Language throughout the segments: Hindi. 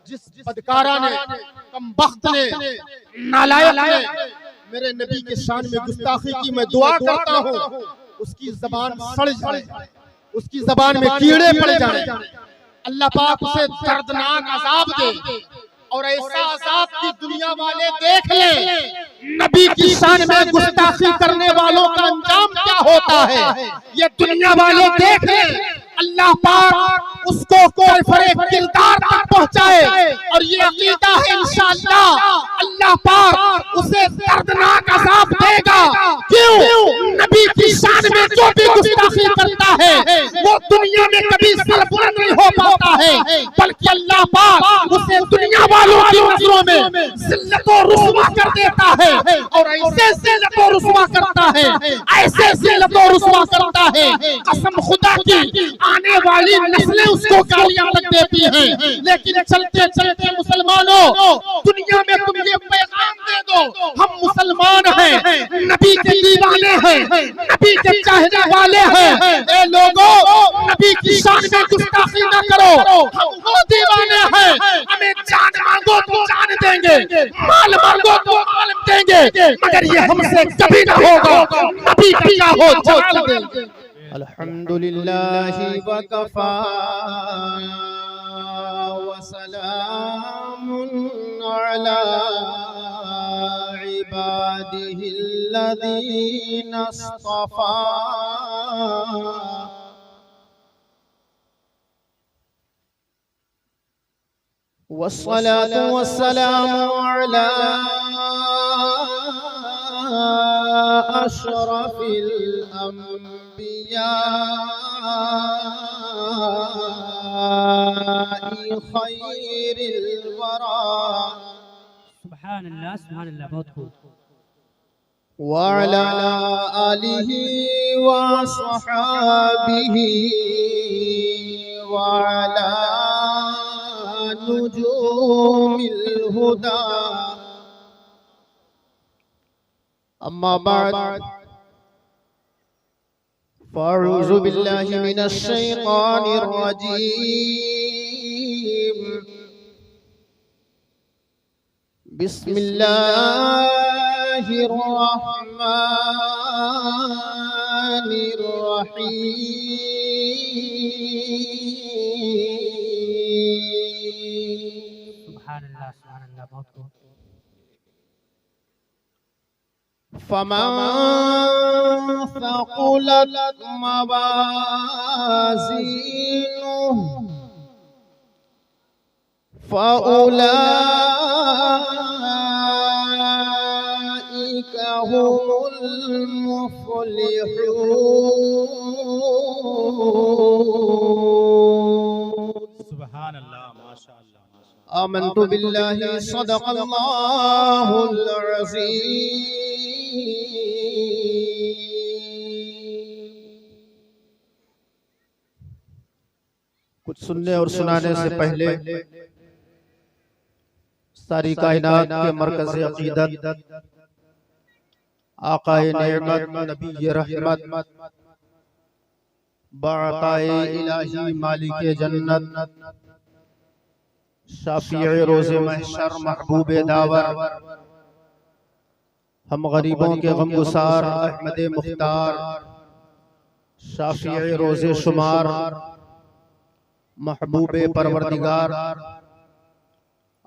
जिस बदकारा ने, कमबख्त ने, नालायक ने मेरे नबी के शान में गुस्ताखी की, मैं दुआ करता हूँ उसकी जबान सड़ जाए, उसकी जबान में कीड़े पड़ जाए, अल्लाह पाक उसे दर्दनाक अजाब दे और ऐसा अजाब की दुनिया वाले देख ले। नबी की शान में गुस्ताखी करने वालों का अंजाम क्या होता है ये दुनिया वाले देख ले। अल्लाह पाक उसको कैफरे किरदार तक पहुंचाए और ये अकीदा है इंशाअल्लाह अल्लाह पाक उसे दर्दनाक अजाब देगा। क्यों? नबी की शान में जो भी गुस्ताखी करता है वो दुनिया में कभी सरबुलंद नहीं हो पाता है, बल्कि अल्लाह पाक उसे दुनिया वालों की नजरों में जिल्लत और रुस्वा कर देता है और ऐसे जिल्लत और रुस्वा करता है, ऐसे जिल्लत और रुस्वा करता है, कसम खुदा की आने वाली नस्लें उसको गालियां तक देती हैं। लेकिन चलते चलते मुसलमानों, दुनिया में तुम ये पैगाम दे दो हम मुसलमान हैं, नबी के दीवाने हैं, नबी के चाहने वाले हैं। ए लोगों, नबी की शान में गुस्ताखी न करो, हम वो दीवाने हैं, हमें जान मांगो तो जान देंगे, माल मांगो तो माल देंगे, मगर ये हमसे कभी न होगा, नबी का हो जान देंगे। अल्हम्दुलिल्लाह वकफा वसलामुन अला इबादिहिल्लज़ीना इस्तफ़ा। वस्सलातु वस्सलामु अला अशरफिल अंबिया खैरिल वरा। सुभान अल्लाह, बहुत खूब। वअला आलिहि व सहाबिहि वअला नुजूमिल हुदा। अम्मा बाद फ़अऊज़ु बिल्लाहि मिनश शैतानिर रजीम। बिस्मिल्लाहिर रहमानिर रहीम। सुभान अल्लाह, बहुत खूब। फमन सक़ुलत मवाज़ीनुहु फ़उलाइका हुमुल मुफ़्लिहून। सुभान अल्लाह, माशाअल्लाह। आमन्तु बिल्लाहि सदक़ल्लाहुल अज़ीम। कुछ सुनने और सुनाने से पहले सारी कायनात के मरकज़ अक़ीदत आक़ाए नेमत नबी रहमत बाक़ाए इलाही मालिके जन्नत शाफ़िए रोज़े महशर महबूबे दावर हम गरीबों के गमगुसार अहमद मुख्तार शाफ़िए रोज़े शुमार महबूबे परवरदिगार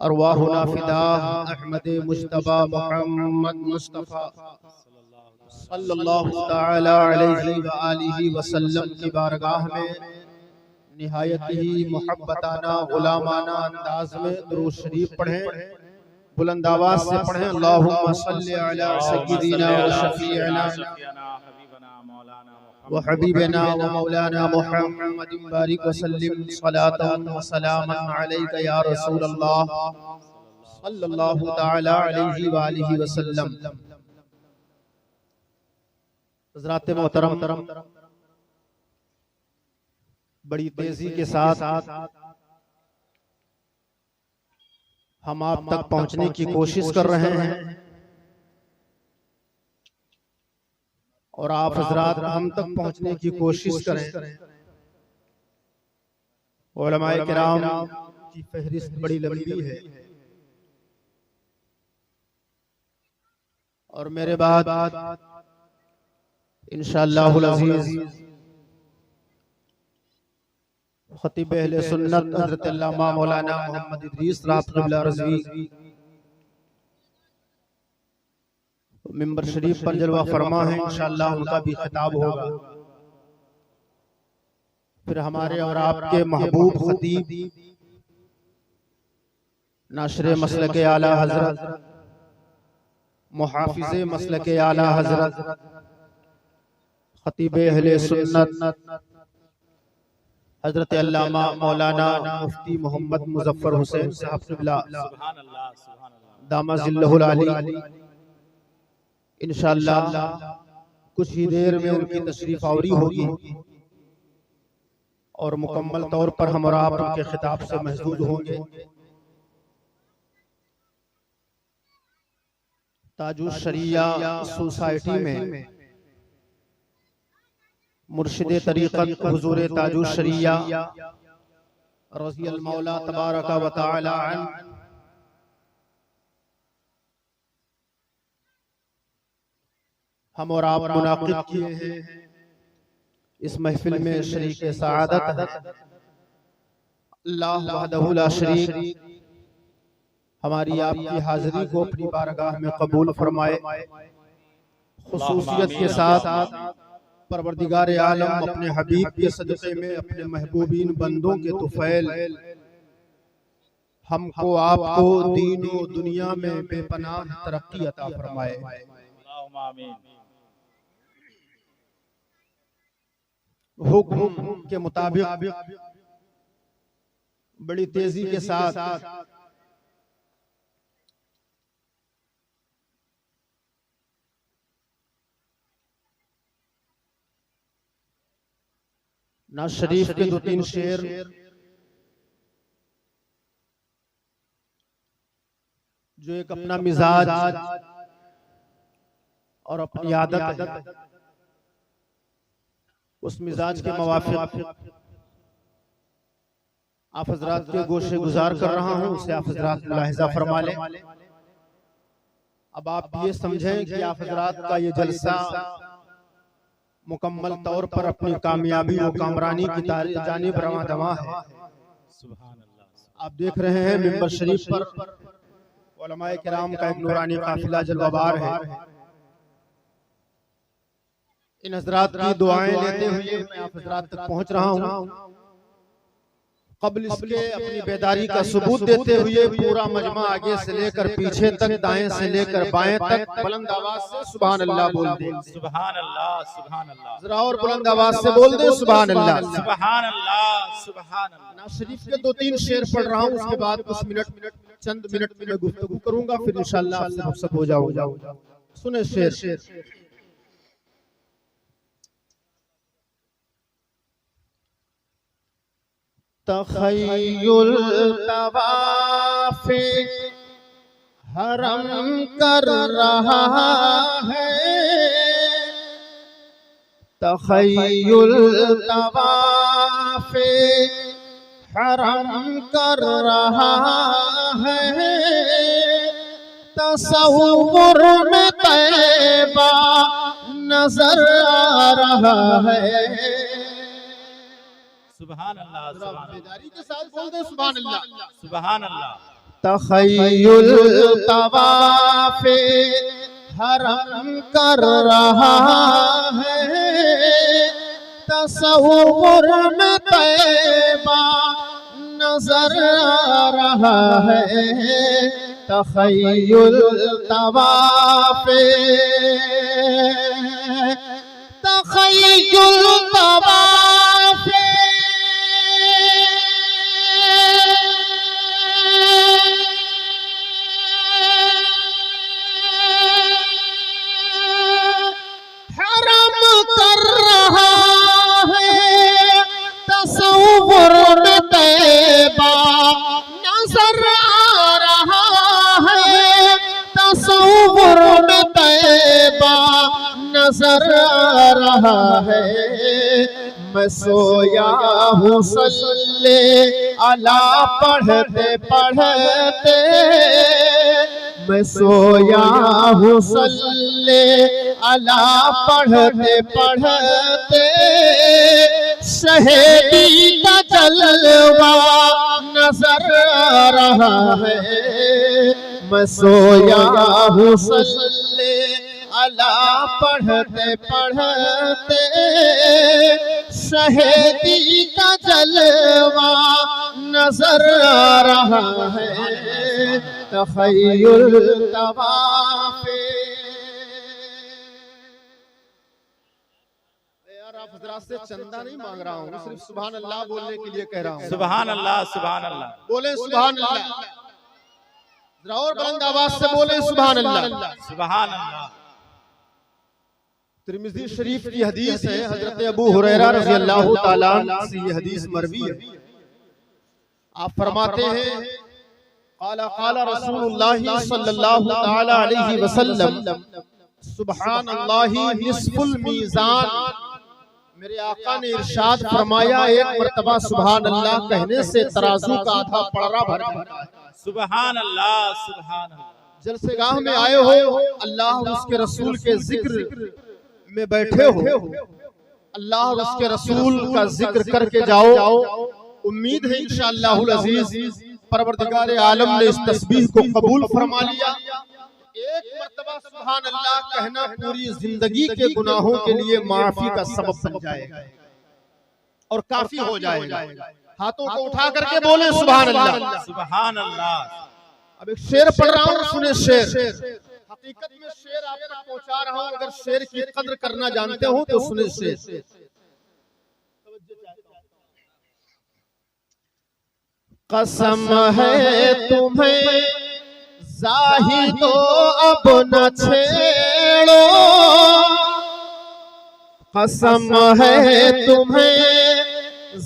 अरवाहुना फिदा अहमद मुज्तबा मोहम्मद मुस्तफ़ा सल्लल्लाहु तआला अलैहि व आलिहि वसल्लम की बारगाह में निहायत ही मोहब्बताना गुलामाना अंदाज में दुरूद शरीफ पढ़ें, बुलंद आवाज से पढ़ें। अल्लाहुम्मा सल्लि अला सय्यिदिना व शफीअना व हबीबना व मौलाना मुहम्मदिन बारिक व सल्लिम सलातन व सलामन अलैका या रसूल अल्लाह सल्लल्लाहु तआला अलैहि व आलिहि वसल्लम। हज़रात मोहतरम, बड़ी तेजी के साथ हम आप तक पहुंचने की कोशिश कर रहे हैं और आप हजरात हम तक पहुंचने की कोशिश करें। उलमाए किराम की फहरिस्त बड़ी लंबी है और मेरे बाद इंशाअल्लाहुल अज़ीज़ खतीब अहले सुन्नत हज़रत अल्लामा मौलाना मोहम्मद इदरीस रात क़िबला रज़वी मिंबर शरीफ पर जलवा फरमा है। इंशाअल्लाह उनका भी खिताब होगा। फिर हमारे और आपके महबूब खतीब नाशरे मसलके आला हजरत मुहाफिज़े मसलके आला हजरत खतीब अहले सुन्नत हजरत अल्लामा मौलाना मुफ्ती मोहम्मद मुज़फ्फर हुसैन साहब क़िबला दामज़िल्लहुल आली इंशाअल्लाह कुछ ही देर में उनकी तशरीफ आवरी होगी और मुकम्मल तौर पर हम और आप उनके खिताब से महजूज होंगे। ताजुश शरिया सोसाइटी में मुर्शिदे तरीक़त हुज़ूर ताजुश शरिया रज़ियल मौला तबारक व तआला अन्हु हम और आप मुनाक़िद किए हैं। इस महफिल में शरीक सआदत अल्लाह वहदहु ला शरीक हमारी आपकी हाज़िरी को अपनी बारगाह में कबूल फरमाए। खुसूसियत के साथ परवरदिगार आलम अपने हबीब के सदक़े में अपने महबूबीन बंदों के तुफ़ैल हमको आपको दीन व दुनिया में बेपनाह तरक्की अता फरमाए। आमीन। हुक्म के मुताबिक बड़ी तेजी के साथ नाज़ शरीफ के 2-3 शेर जो एक अपना मिजाज और अपनी आदत उस मिजाज के मुवाफिक आप हजरात के गोशे गुजार कर रहा हूं, उसे आप हजरात मुलाहिजा फरमा लें। अब आप ये समझें कि आप हजरात का ये जलसा मुकम्मल तौर पर अपनी कामयाबी और कामरानी की जानिब रवां दवा है। आप देख रहे हैं मिंबर शरीफ पर उलमाए किराम का एक नूरानी काफिला जलवाबार है। इन हजरात की दुआएं लेते हुए मैं आप हजरात तक पहुंच रहा हूं। कब्ल इसके अपनी बेदारी का सबूत देते हुए पूरा मजमा आगे से लेकर पीछे तक, दाएं से लेकर बाएं तक बुलंद आवाज से सुभान अल्लाह बोल दे। सुभान अल्लाह, सुभान अल्लाह। जरा और बुलंद आवाज से बोल दे सुभान अल्लाह, सुभान अल्लाह, सुभान अल्लाह। नाज़ शरीफ के 2-3 शेर पढ़ रहा हूँ, उसके बाद कुछ चंद मिनट में गुफ्तगू करूंगा, फिर इंशाअल्लाह आपसे रुखसत हो जाऊंगा। सुने शेर। तख़य्युल तवाफ़े हरम कर रहा है, तख़य्युल तवाफ़े हरम कर रहा है, तसव्वुर में तैबा नजर आ रहा है। सुभान अल्लाह, बेदारी के साथ बोल दे सुभान अल्लाह, सुभान अल्लाह। तख़य्युल तवाफ़े हरम कर रहा है, तसव्वुर में तैबा नजर आ रहा है, तख़य्युल तवाफ़े, तख़य्युल तवाफ़े कर रहा है, तसव्वुर में तैबा नजर आ रहा है, तसव्वुर में तैबा नजर आ रहा है। मैं सोया हूँ सल्ले अला पढ़ते पढ़ते, मैं सोया हूँ सल्ले अला पढ़ते पढ़ते, शहीदी का जलवा नजर आ रहा है। मैं सोया हूँ सल्ले अला पढ़ते पढ़ते, शहीदी का जलवा नजर आ रहा है। तखय्युल तवाफ़े। यार आप हजरात से चंदा नहीं मांग रहा हूँ, सिर्फ सुभान अल्लाह बोलने के लिए कह रहा हूँ। सुभान अल्लाह, सुभान अल्लाह। बोले सुभान अल्लाह, जरा और बुलंद आवाज से बोले सुभान अल्लाह। सुभान अल्लाह। तिर्मिज़ी शरीफ की हदीस है, हजरत अबू हुरैरा रज़ी अल्लाह ताला अन्हु से ये हदीस मरवी है। आप फरमाते हैं, क़ाला क़ाला रसूलुल्लाह सल्लल्लाहु ताला अलैहि वसल्लम, सुब्हानल्लाहि निस्फुल मीज़ान। मेरे आका ने इरशाद फरमाया, एक मर्तबा सुभान अल्लाह कहने से तराजू का आधा पड़रा भर जाता है। सुभान अल्लाह, सुभान अल्लाह। जलसेगाह में आए हो, अल्लाह और उसके रसूल के जिक्र में बैठे हो, अल्लाह और उसके रसूल का जिक्र करके जाओ। उम्मीद है इंशाअल्लाहुल अज़ीज़ परवरदिगार आलम ने इस तस्बीह को कबूल फरमा लिया। एक मर्तबा सुभान अल्लाह कहना पूरी जिंदगी के गुनाहों के लिए माफी का सबब बन जाएगा और काफी हो जाएगा। हाथों को उठा करके बोले सुभान अल्लाह, सुभान अल्लाह। अब एक शेर पढ़ रहा हूँ, सुने शेर। हकीकत में शेर आप तक पहुंचा रहा हूँ, अगर शेर की कद्र करना जानते हो तो सुने शेर। कसम है तुम्हें ज़ाहिदो अब न छेड़ो, कसम है तुम्हें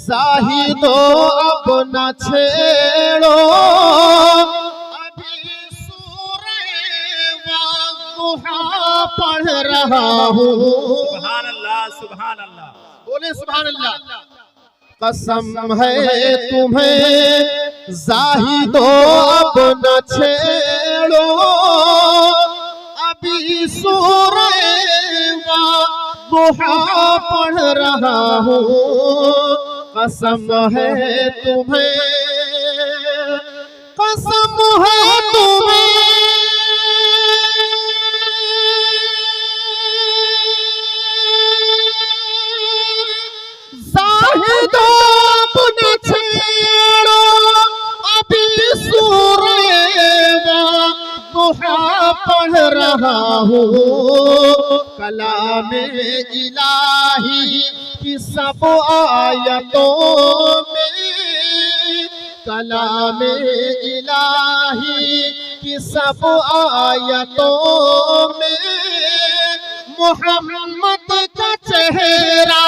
ज़ाहिदो अब न छेड़ो, पढ़ रहा हूँ। सुभान अल्लाह, सुभान अल्लाह। बोले सुभान अल्लाह। कसम है तुम्हें ज़ाहिदो अब न छेड़ो, अभी सूरे वाक़िआ पढ़ रहा हूँ। कसम है तुम्हें, कसम है तुम्हें, पढ़ रहा हूँ। कलामे इलाही की सब आयतों में, कलामे इलाही की सब आयतों में, मोहम्मद का चेहरा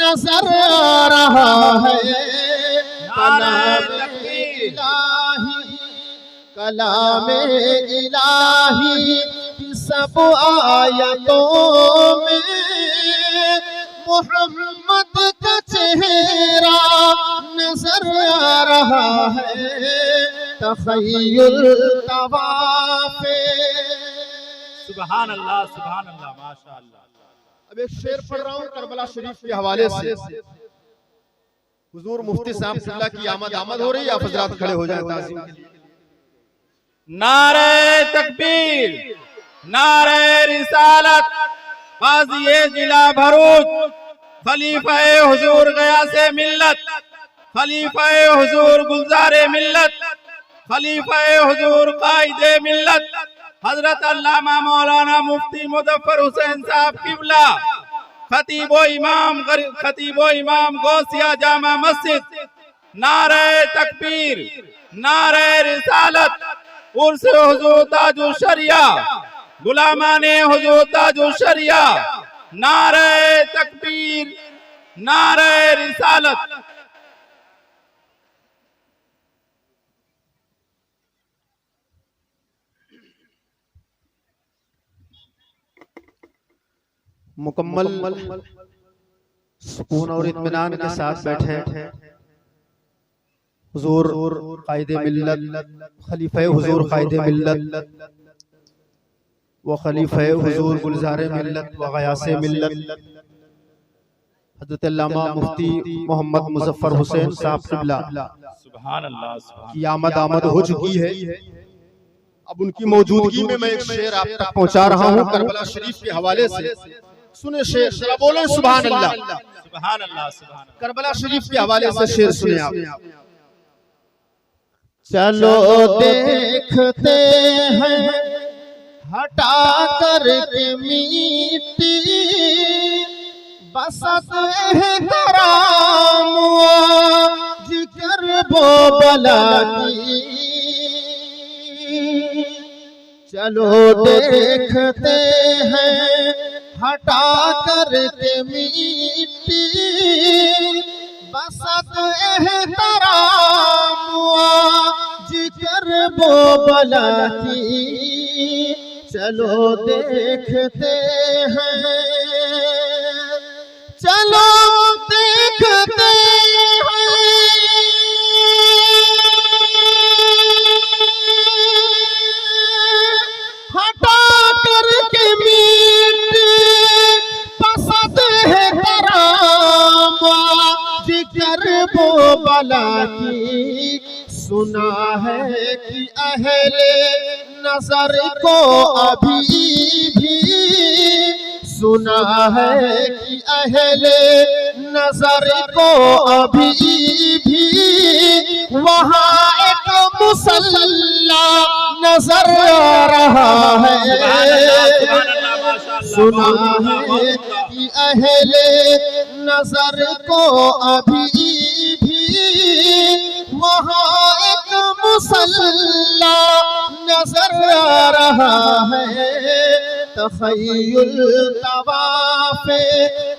नजर आ रहा है। कलामे इलाही, कलामे इलाही की सब आयतों में, मोहम्मद का चेहरा नजर आ रहा है। तखय्युल तवाफ़े। सुभान अल्लाह, सुभान अल्लाह, माशाअल्लाह। अब एक शेर पढ़ रहा हूँ करबला शरीफ के हवाले से। हुजूर मुफ्ती साहब की आमद हो रही है, आप हजरात खड़े हो जाएं ताज़ीम के लिए। नारे तकबीर, नारे रिसालत, काज़ी जिला भरूच, खलीफा हुजूर गयासे मिल्लत, खलीफा हुजूर गुलजारे मिल्लत, खलीफा हुजूर कायदे मिल्लत, हजरत अल्लामा मौलाना मुफ्ती मुज़फ्फर हुसैन साहब किबला, खतीबो इमाम गौसिया जामा मस्जिद। नारे तकबीर, नारे रिसालत, उर्स हुजूर ताजुल शरिया, गुलामाने हुजूर ताजुल शरिया। नारे तकबीर, नारे रिसालत। मुकम्मल सुकून और इत्मीनान के साथ बैठे हुजूर कायदे मिल्लत खलीफे हुजूर कायदे मिल्लत व खलीफे हुजूर गुलजारे मिल्लत व गयासे मिल्लत हज़रत अल्लामा मुफ्ती मोहम्मद मुजफ्फर हुसैन साहब क़िबला सुभान अल्लाह की आमद हो चुकी है। अब उनकी मौजूदगी में मैं एक शेर आप तक पहुंचा रहा हूं करबला शरीफ के हवाले से। सुने शेर, जरा बोले सुभान अल्लाह। सुभान अल्लाह सुभान अल्लाह। करबला शरीफ के हवाले से शेर सुने आप। चलो देखते हैं हटा कर के मिट्टी बसत एहतराम जिक्र वो बला की। चलो देखते हैं हटा कर के मिट्टी बसत एहतराम जिक्र वो बला की। चलो देखते हैं, चलो देखते हैं हटा करके मिट्टी पसंद है हराम जिक्र वो बला की। सुना है कि अहले नजर को अभी भी, सुना है कि अहले नजर को अभी भी वहाँ एक मुसल्ला नजर आ रहा है। सुना है कि अहले नजर को अभी भी वहाँ एक मुसल्ला नजर आ रहा है। तखय्युल तवाफ़े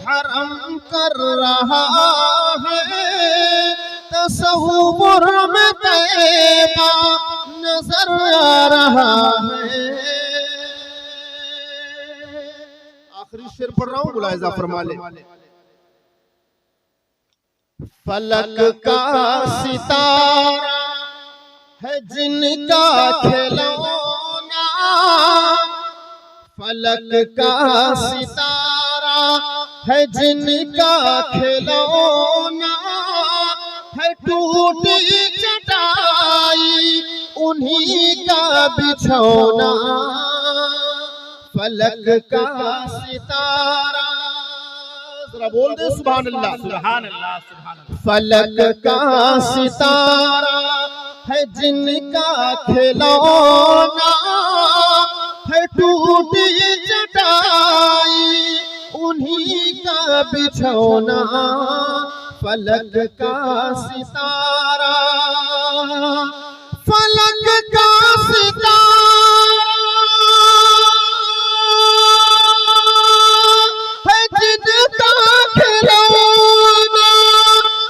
हरम कर रहा है, तसव्वुर में तैबा नजर आ रहा है। आखिरी शेर पढ़ रहा हूँ, मुलाहिज़ा फरमा ले। फलक का सितारा है जिनका खिलौना, फलक का सितारा है जिनका खिलौना, है टूटी चटाई उन्हीं का बिछौना। फलक का सितारा, जरा बोल दे सुभान अल्लाह। सुभान अल्लाह सुभान अल्लाह। फलक का सितारा है जिनका खिलौना, है टूटी चटाई उन्हीं का बिछौना। फलक का सितारा, फलक का सितारा है जिनका खिलौना,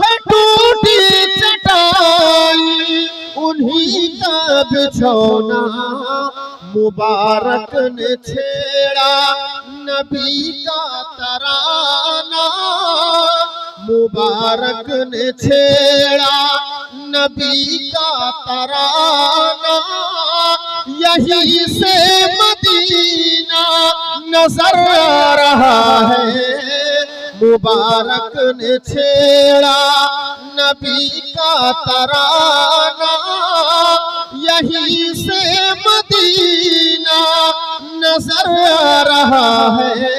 है टूटी चटाई उन्हीं का बिछौना। मुबारक ने छेड़ा नबी का तराना, मुबारक ने छेड़ा नबी का तराना। यहीं से मदीना नजर आ रहा है। मुबारक ने छेड़ा नबी का तराना, यहीं से मदीना नजर आ रहा है।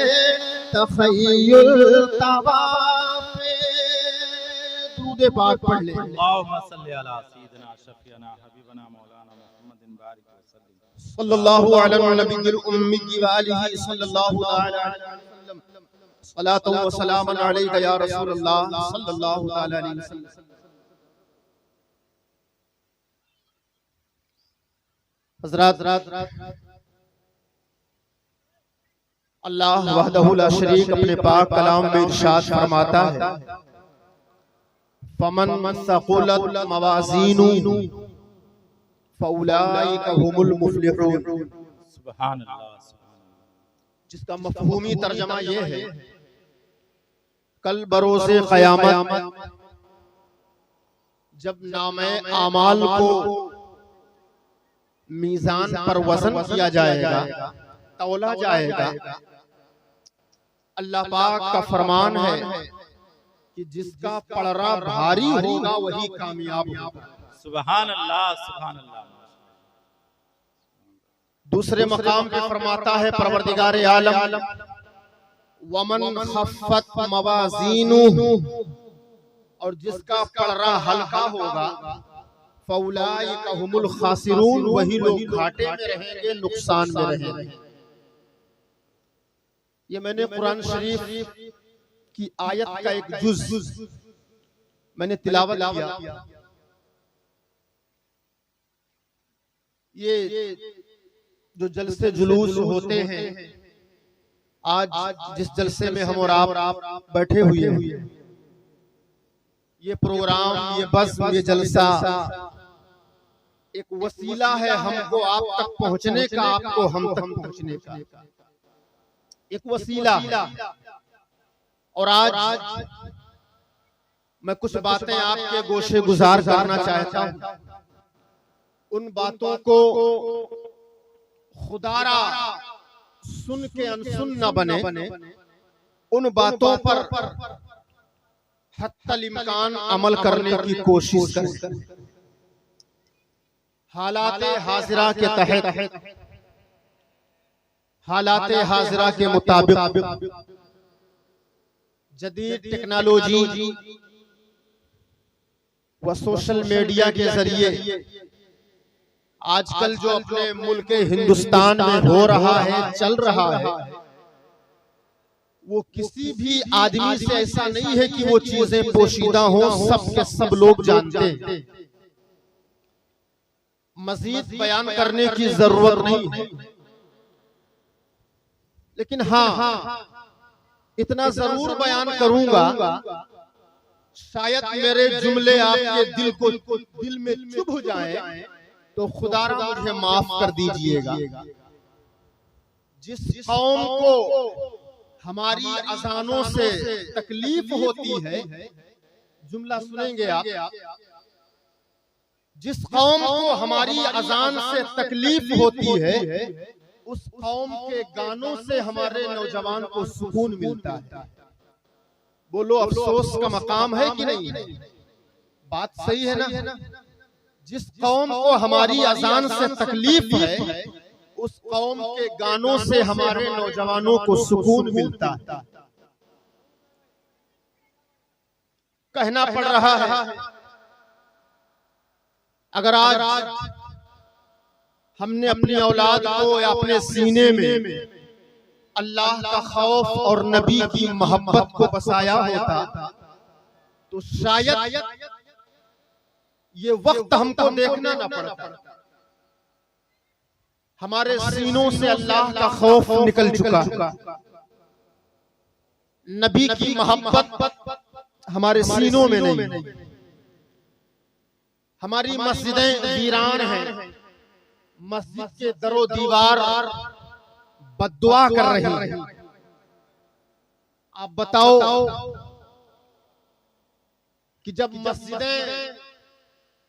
तखय्युल तवाफ़े दूध पाक पढ़ ले। अल्लाहुम्मा सल्ली अला सय्यिदिना शफीना हबीबना मौलाना मुहम्मदिन बारिक वसल्लम सल्लल्लाहु अला नबिय्यिल उम्मी व आलिहि सल्लल्लाहु अलैहि वसल्लम। सलातु व सलामुन अलैका या रसूलल्लाह सल्लल्लाहु अलैहि वसल्लम। हज़रात, अल्लाह वहदहु ला शरीक अपने पाक कलाम में इरशाद फरमाता है, फमन सक़ुलत मवाज़ीनु फउलाइका हुमुल मुफ़्लिहून। सुभान अल्लाह। जिसका मफ़हूमी तर्जमा ये है, कल बरोज़े क़यामत जब नामे आमाल को मीज़ान पर वज़न किया जाएगा, तौला जाएगा, अल्लाह पाक का फरमान है कि जिसका पलड़ा भारी होगा वही कामयाब होगा। सुभान अल्लाह, सुभान अल्लाह। दूसरे मकाम पे फरमाता है परवरदिगार आलम, वमन खफ़्फ़त मवाज़ीनुहु, और जिसका पलड़ा हल्का होगा, फौलाइका हुमुल खासिरून, वही लोग घाटे में रहेंगे, नुकसान में रहेंगे। ये मैंने कुरान शरीफ की आयत का एक जुज़ मैंने तिलावत किया। ये जो जलसे जुलूस होते हैं, आज जिस जलसे में हम और आप बैठे हुए हैं, ये प्रोग्राम, ये बज़्म, ये जलसा एक वसीला है हमको आप तक पहुंचने का, आपको हम तक पहुंचने का एक वसीला है। और आज मैं कुछ बातें आपके गोशे गुजार करना चाहता हूं। उन बातों को खुदारा सुन के अनसुन न बने, उन बातों पर हत्तल इम्कान अमल करने की कोशिश करें। हालाते हाजिरा के तहत, हालाते हाजिरा के मुताबिक जदीद टेक्नोलॉजी व सोशल मीडिया के जरिए आजकल जो अपने मुल्क हिंदुस्तान में हो रहा है, चल रहा है, वो किसी भी आदमी से ऐसा नहीं है कि वो चीजें पोशीदा हो, सब के सब लोग जानते हैं। मजीद बयान करने की जरूरत नहीं है, लेकिन हाँ इतना जरूर बयान करूंगा, शायद मेरे जुमले आपके दिल में चुभ जाएं, तो खुदारा मुझे माफ कर दीजिएगा। जिस कौम को हमारी अजानों से तकलीफ होती है, जुमला सुनेंगे आप, जिस कौम को हमारी अजान से तकलीफ होती है, उस कौम के गानों से हमारे नौजवान को सुकून मिलता है। बोलो अफसोस का मकाम है कि नहीं? बात सही है ना? जिस कौम को हमारी अजान से तकलीफ है, उस कौम के गानों से हमारे नौजवानों को सुकून मिलता है। कहना पड़ रहा है, अगर आज हमने अपनी औलाद को या अपने सीने में अल्लाह का खौफ और नबी की मोहब्बत को बसाया होता, तो शायद ये वक्त हमको देखना न पड़ता। हमारे सीनों से अल्लाह का खौफ निकल चुका, नबी की मोहब्बत हमारे सीनों में नहीं। हमारी मस्जिदें वीरान हैं, मस्जिद के दरो दीवार बद्दुआ कर रही है। आप बताओ कि जब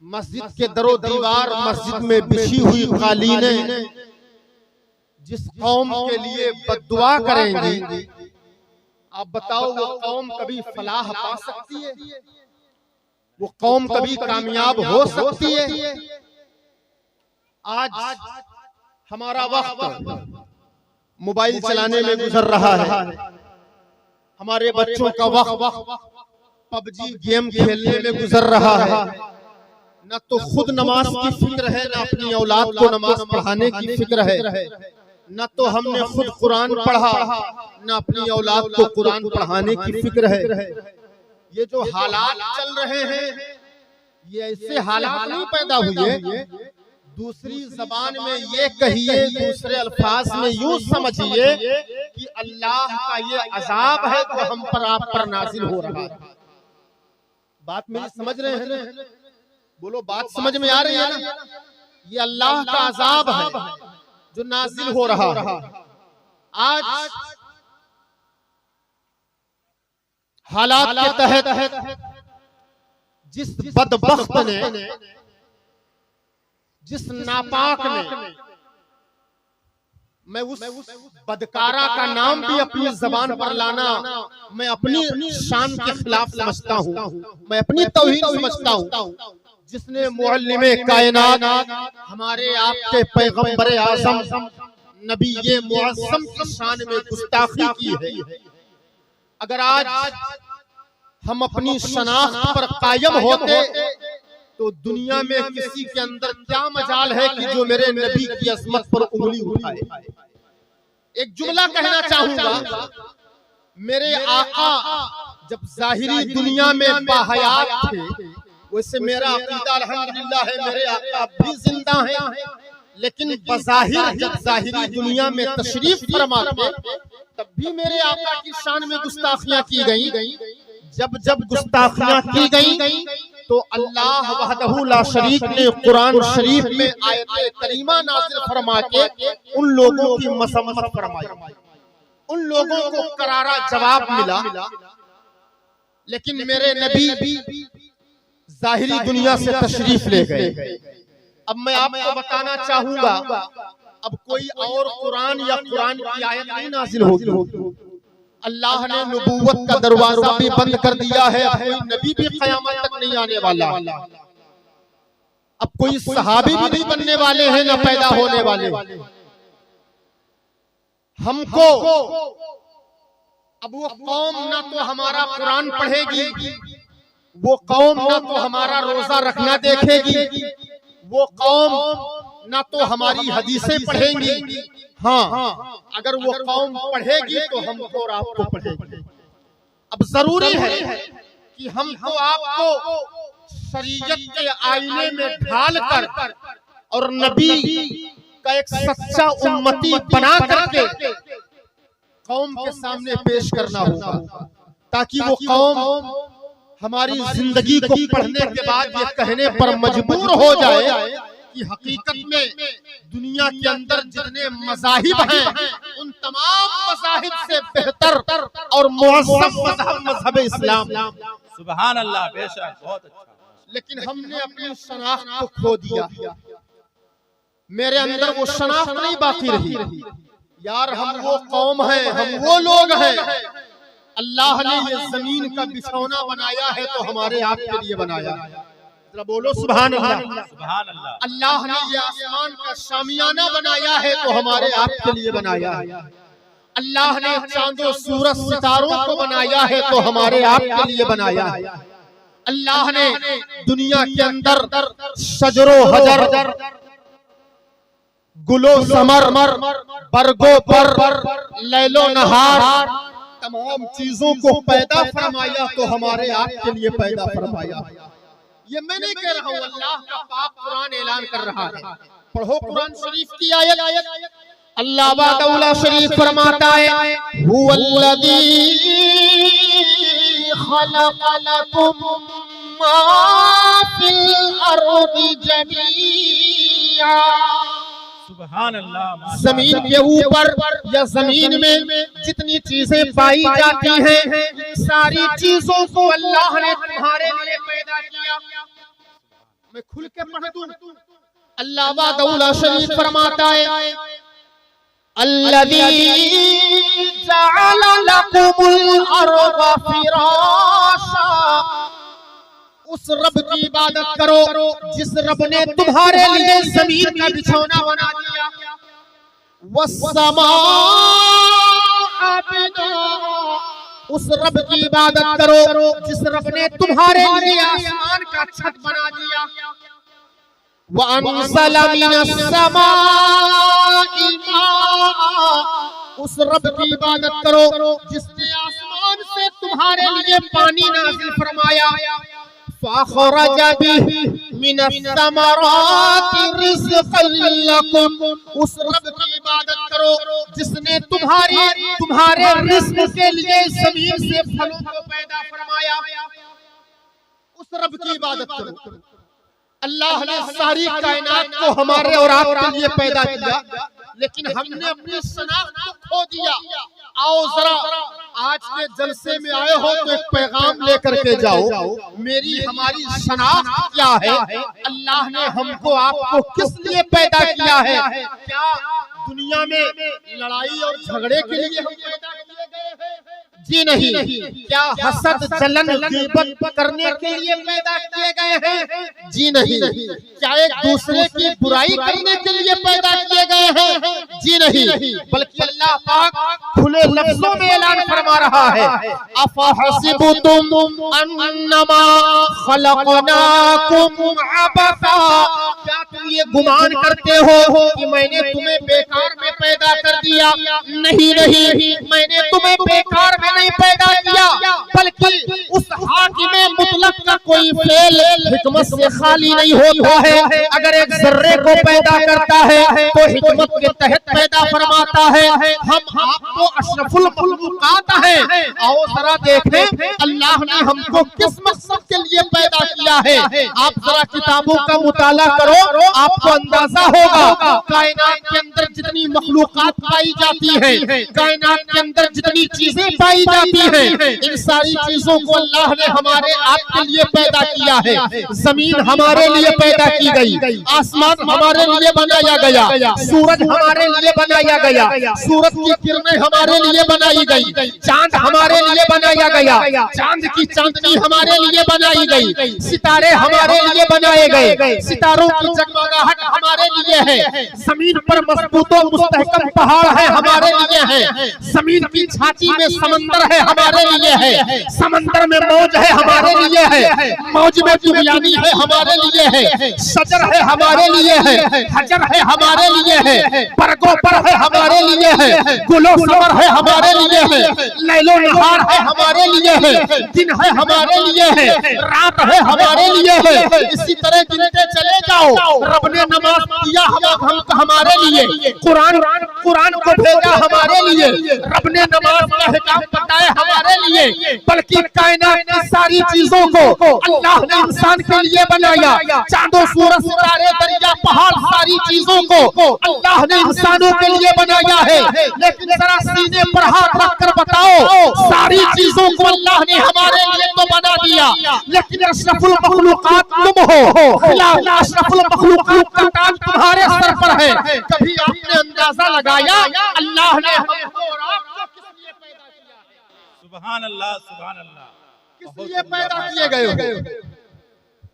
मस्जिद के दरो दीवार, मस्जिद में बिछी हुई कालीनें जिस कौम के लिए बद्दुआ करेंगी, आप बताओ वो कौम कभी फलाह पा सकती है? वो कौम कभी कामयाब हो सकती है? आज हमारा वक्त मोबाइल चलाने में गुजर रहा है, हमारे बच्चों का वक्त पबजी गेम खेलने में गुजर रहा है। न तो खुद नमाज की फिक्र है, न अपनी औलाद को नमाज पढ़ाने की फिक्र है, न तो हमने खुद कुरान पढ़ा, न अपनी औलाद को कुरान पढ़ाने की फिक्र है। ये जो हालात चल रहे हैं, ये ऐसे हालात नहीं पैदा हुए। दूसरी जबान में ये कहिए, दूसरे अल्फाज में यूं समझिए कि अल्लाह का ये अजाब है जो हम पर, आप पर नाजिल हो रहा है। बात मेरी समझ रहे हैं ना? बोलो बात समझ में आ रही है ना? ये अल्लाह का अजाब है जो नाजिल हो रहा है। आज हालात के तहत जिस बदबख्त ने, जिस नापाक ने, मैं उस बदकारा का नाम भी अपनी जबान पर लाना मैं अपनी शान के खिलाफ समझता हूँ, मैं अपनी तौहीन समझता हूँ, जिसने मुअल्लिमे कायनात हमारे आपके पैगंबर आज़म नबी ये मुअज़्ज़म की शान में गुस्ताखी की है। अगर आज हम अपनी शनाख्त पर कायम होते तो दुनिया में किसी के अंदर क्या मजाल है कि जो मेरे नबी की अज़मत पर उंगली उठाए। एक जुमला कहना चाहूंगा, मेरे आका जब जाहिरी दुनिया में बाहयात थे, वैसे मेरा अकीदा अल्हम्दुलिल्लाह है मेरे आका भी जिंदा हैं, लेकिन बज़ाहिर जब जाहिरी दुनिया में तशरीफ फरमा थे तब भी मेरे आका की शान में गुस्ताखियां की गई। जब जब गुस्ताखियां की गई तो अल्लाह वहदहू ला शरीक ने कुरान शरीफ में आयत करीमा नाज़िल फरमा के उन लोगों की मसम्मत फरमाई, उन लोगों को करारा जवाब मिला। लेकिन मेरे नबी जाहिरी दुनिया से तशरीफ ले गए। अब मैं आपको बताना चाहूंगा, अब कोई और कुरान या कुरान की आयत नहीं नाज़िल होगी। अल्लाह ने नबूवत का दरवाजा भी बंद कर दिया है, कोई नबी भी क़यामत तक नहीं आने वाला। अब कोई सहाबी भी नहीं बनने वाले हैं, न पैदा होने वाले। हमको अब वो कौम ना तो हमारा कुरान पढ़ेगी, वो कौम ना तो हमारा रोजा रखना देखेगी, वो कौम ना तो हमारी हदीसें पढ़ेंगी। हाँ, अगर वो कौम पढ़ेगी तो हमको और आपको पढ़ेगी। अब जरूरी है कि हमको आपको शरीयत के आईने में ढाल कर और नबी का एक सच्चा उम्मती बना करके कौम के सामने पेश करना होगा, ताकि वो कौम हमारी जिंदगी को पढ़ने के बाद ये कहने पर मजबूर हो जाए कि हकीकत में दुनिया के अंदर जितने मज़ाहिब हैं उन तमाम मज़ाहिब से बेहतर और मुअज़्ज़म मज़हब मज़हब इस्लाम। सुभान अल्लाह, बेशक, बहुत अच्छा। लेकिन हमने अपनी शनाख्त को खो दिया, मेरे अंदर वो शनाख्त नहीं बाकी रही। यार हम वो कौम हैं, हम वो लोग हैं। अल्लाह ने ये जमीन का बिछौना बनाया है तो हमारे आपके लिए बनाया। जरा बोलो सुभान अल्लाह। सुभान अल्लाह। अल्लाह ने ये आसमान का शामियाना बनाया है तो हमारे आपके लिए बनाया। अल्लाह ने चांदो सूरज सितारों को बनाया है तो हमारे आपके लिए बनाया। अल्लाह ने दुनिया के अंदर शजरो हजर, गुलो समर, बरगो पर, लैलो नहार, तमाम चीजों को पैदा फरमाया तो हमारे आपके लिए पैदा फरमाया। ये मैं नहीं कह रहा हूँ, अल्लाह का पाक कुरान ऐलान कर रहा है। पढ़ो कुरान शरीफ की आयत। अल्लाह बादौला शरीफ फरमाता है, हुवल्लज़ी खलक़ लकुम मा फिल अर्दि जमीआ। सुभान अल्लाह। जमीन के ऊपर या जमीन में जितनी चीजें पाई जाती हैं, सारी चीजों को अल्लाह ने तुम्हारे लिए पैदा किया। मैं खुल के पढ़ दूं, अल्लाह बादौला शरीफ फरमाता है, अल्लज़ी जअल लकुमुल अर्द फिराशा। उस रब की इबादत करो जिस रब ने तुम्हारे लिए जमीन का बिछौना बना दिया। वस्समा बिना, उस रब की इबादत करो जिस रब ने तुम्हारे लिए आसमान का छत बना दिया। वअनज़ल मिनस समाई माअ, उस रब की इबादत करो जिसने आसमान से तुम्हारे लिए पानी नाज़िल फरमाया। फ़अख़रज बिही मिनस समराति रिज़क़न लकुम, उस रब की इबादत करो जिसने तुम्हारे रिज़्क़ के लिए ज़मीन से फलों को पैदा फरमाया। उस रब की इबादत करो। अल्लाह ने सारी कायनात को हमारे और आपके लिए पैदा किया, लेकिन हमने अपनी शनाख्त को खो दिया। आओ जरा आज के जलसे में आए हो तो एक पैगाम लेकर के जाओ। मेरी हमारी शनाख्त क्या है, अल्लाह ने हमको आपको किस लिए पैदा किया है? क्या दुनिया में लड़ाई और झगड़े के लिए हम पैदा किए गए हैं? जी नहीं। क्या हसद जलन गीबत करने के लिए पैदा किए गए हैं? जी नहीं। क्या एक दूसरे की बुराई करने के लिए पैदा किए गए हैं? जी नहीं। बल्कि अल्लाह पाक खुले लफ्जों में ऐलान फरमा रहा है, अफहसिबुतुम अन्नमा खलकनाकुम अबसा, क्या तुम ये गुमान करते हो कि मैंने तुम्हें बेकार में पैदा कर दिया? नहीं नहीं, मैंने तुम्हें बेकार में नहीं पैदा किया, बल्कि उस हाकिम मुतलक का कोई फेल हिकमत से खाली नहीं होता है। अगर एक जर्रे को पैदा करता है तो हिकमत के तहत पैदा फरमाता है। हम आपको अशरफुल मखलूकात हैं। आओ जरा देखें अल्लाह ने हमको किस मकसद के लिए पैदा किया है। आप जरा किताबों का मुताला करो, आपको अंदाजा होगा कायनात के अंदर जितनी मखलूकात पाई जाती है, कायनात के अंदर जितनी चीजें पाई जाती हैं, इन सारी चीजों को अल्लाह ने हमारे आपके लिए पैदा किया है। जमीन हमारे लिए पैदा की गई, आसमान हमारे लिए बनाया गया, सूरज हमारे लिए बनाया गया, सूरज की किरणें हमारे लिए बनाई गई, चांद हमारे लिए बनाया गया, चांद की चांदनी हमारे लिए बनाई गई, सितारे हमारे लिए बनाए गए, सितारों की जगमगाहट हमारे लिए है, जमीन पर मजबूत और मुस्तहकम पहाड़ है हमारे लिए है, जमीन की छाती में समंदर है हमारे लिए है, समंदर में मौज है हमारे लिए है, मौज में दुनियानी है हमारे लिए है, शजर है हमारे लिए है, हजर है हमारे लिए है, बरगों पर है हमारे लिए है, गुलो समर है हमारे लिए है, लैलो नहार है हमारे लिए है, दिन है हमारे लिए है, रात है हमारे लिए है। इसी तरह गिनते चले जाओ। रब ने नमाज दिया हमारे लिए, कुरान को भेजा हमारे लिए, रब ने नमाज का हिकाम बताया हमारे लिए, बल्कि कायनात की सारी चीजों को अल्लाह ने इंसान के लिए बनाया। चांदो सूरज सितारे दरिया पहाड़ सारी चीजों को अल्लाह ने इंसानों के लिए बनाया है। लेकिन जरा सीने पर हाथ रख कर बताओ, सारी चीजों को अल्लाह ने हमारे लिए तो बना दिया, लेकिन अशरफुल मखलूकात तुम हो, अशरफुल मखलूकात का ताज तुम्हारे सर पर है। कभी आपने अंदाजा लगाया अल्लाह ने हमको और आपको किस लिए पैदा किया है? सुभान अल्लाह, सुभान अल्लाह। किस लिए पैदा किए गए हो?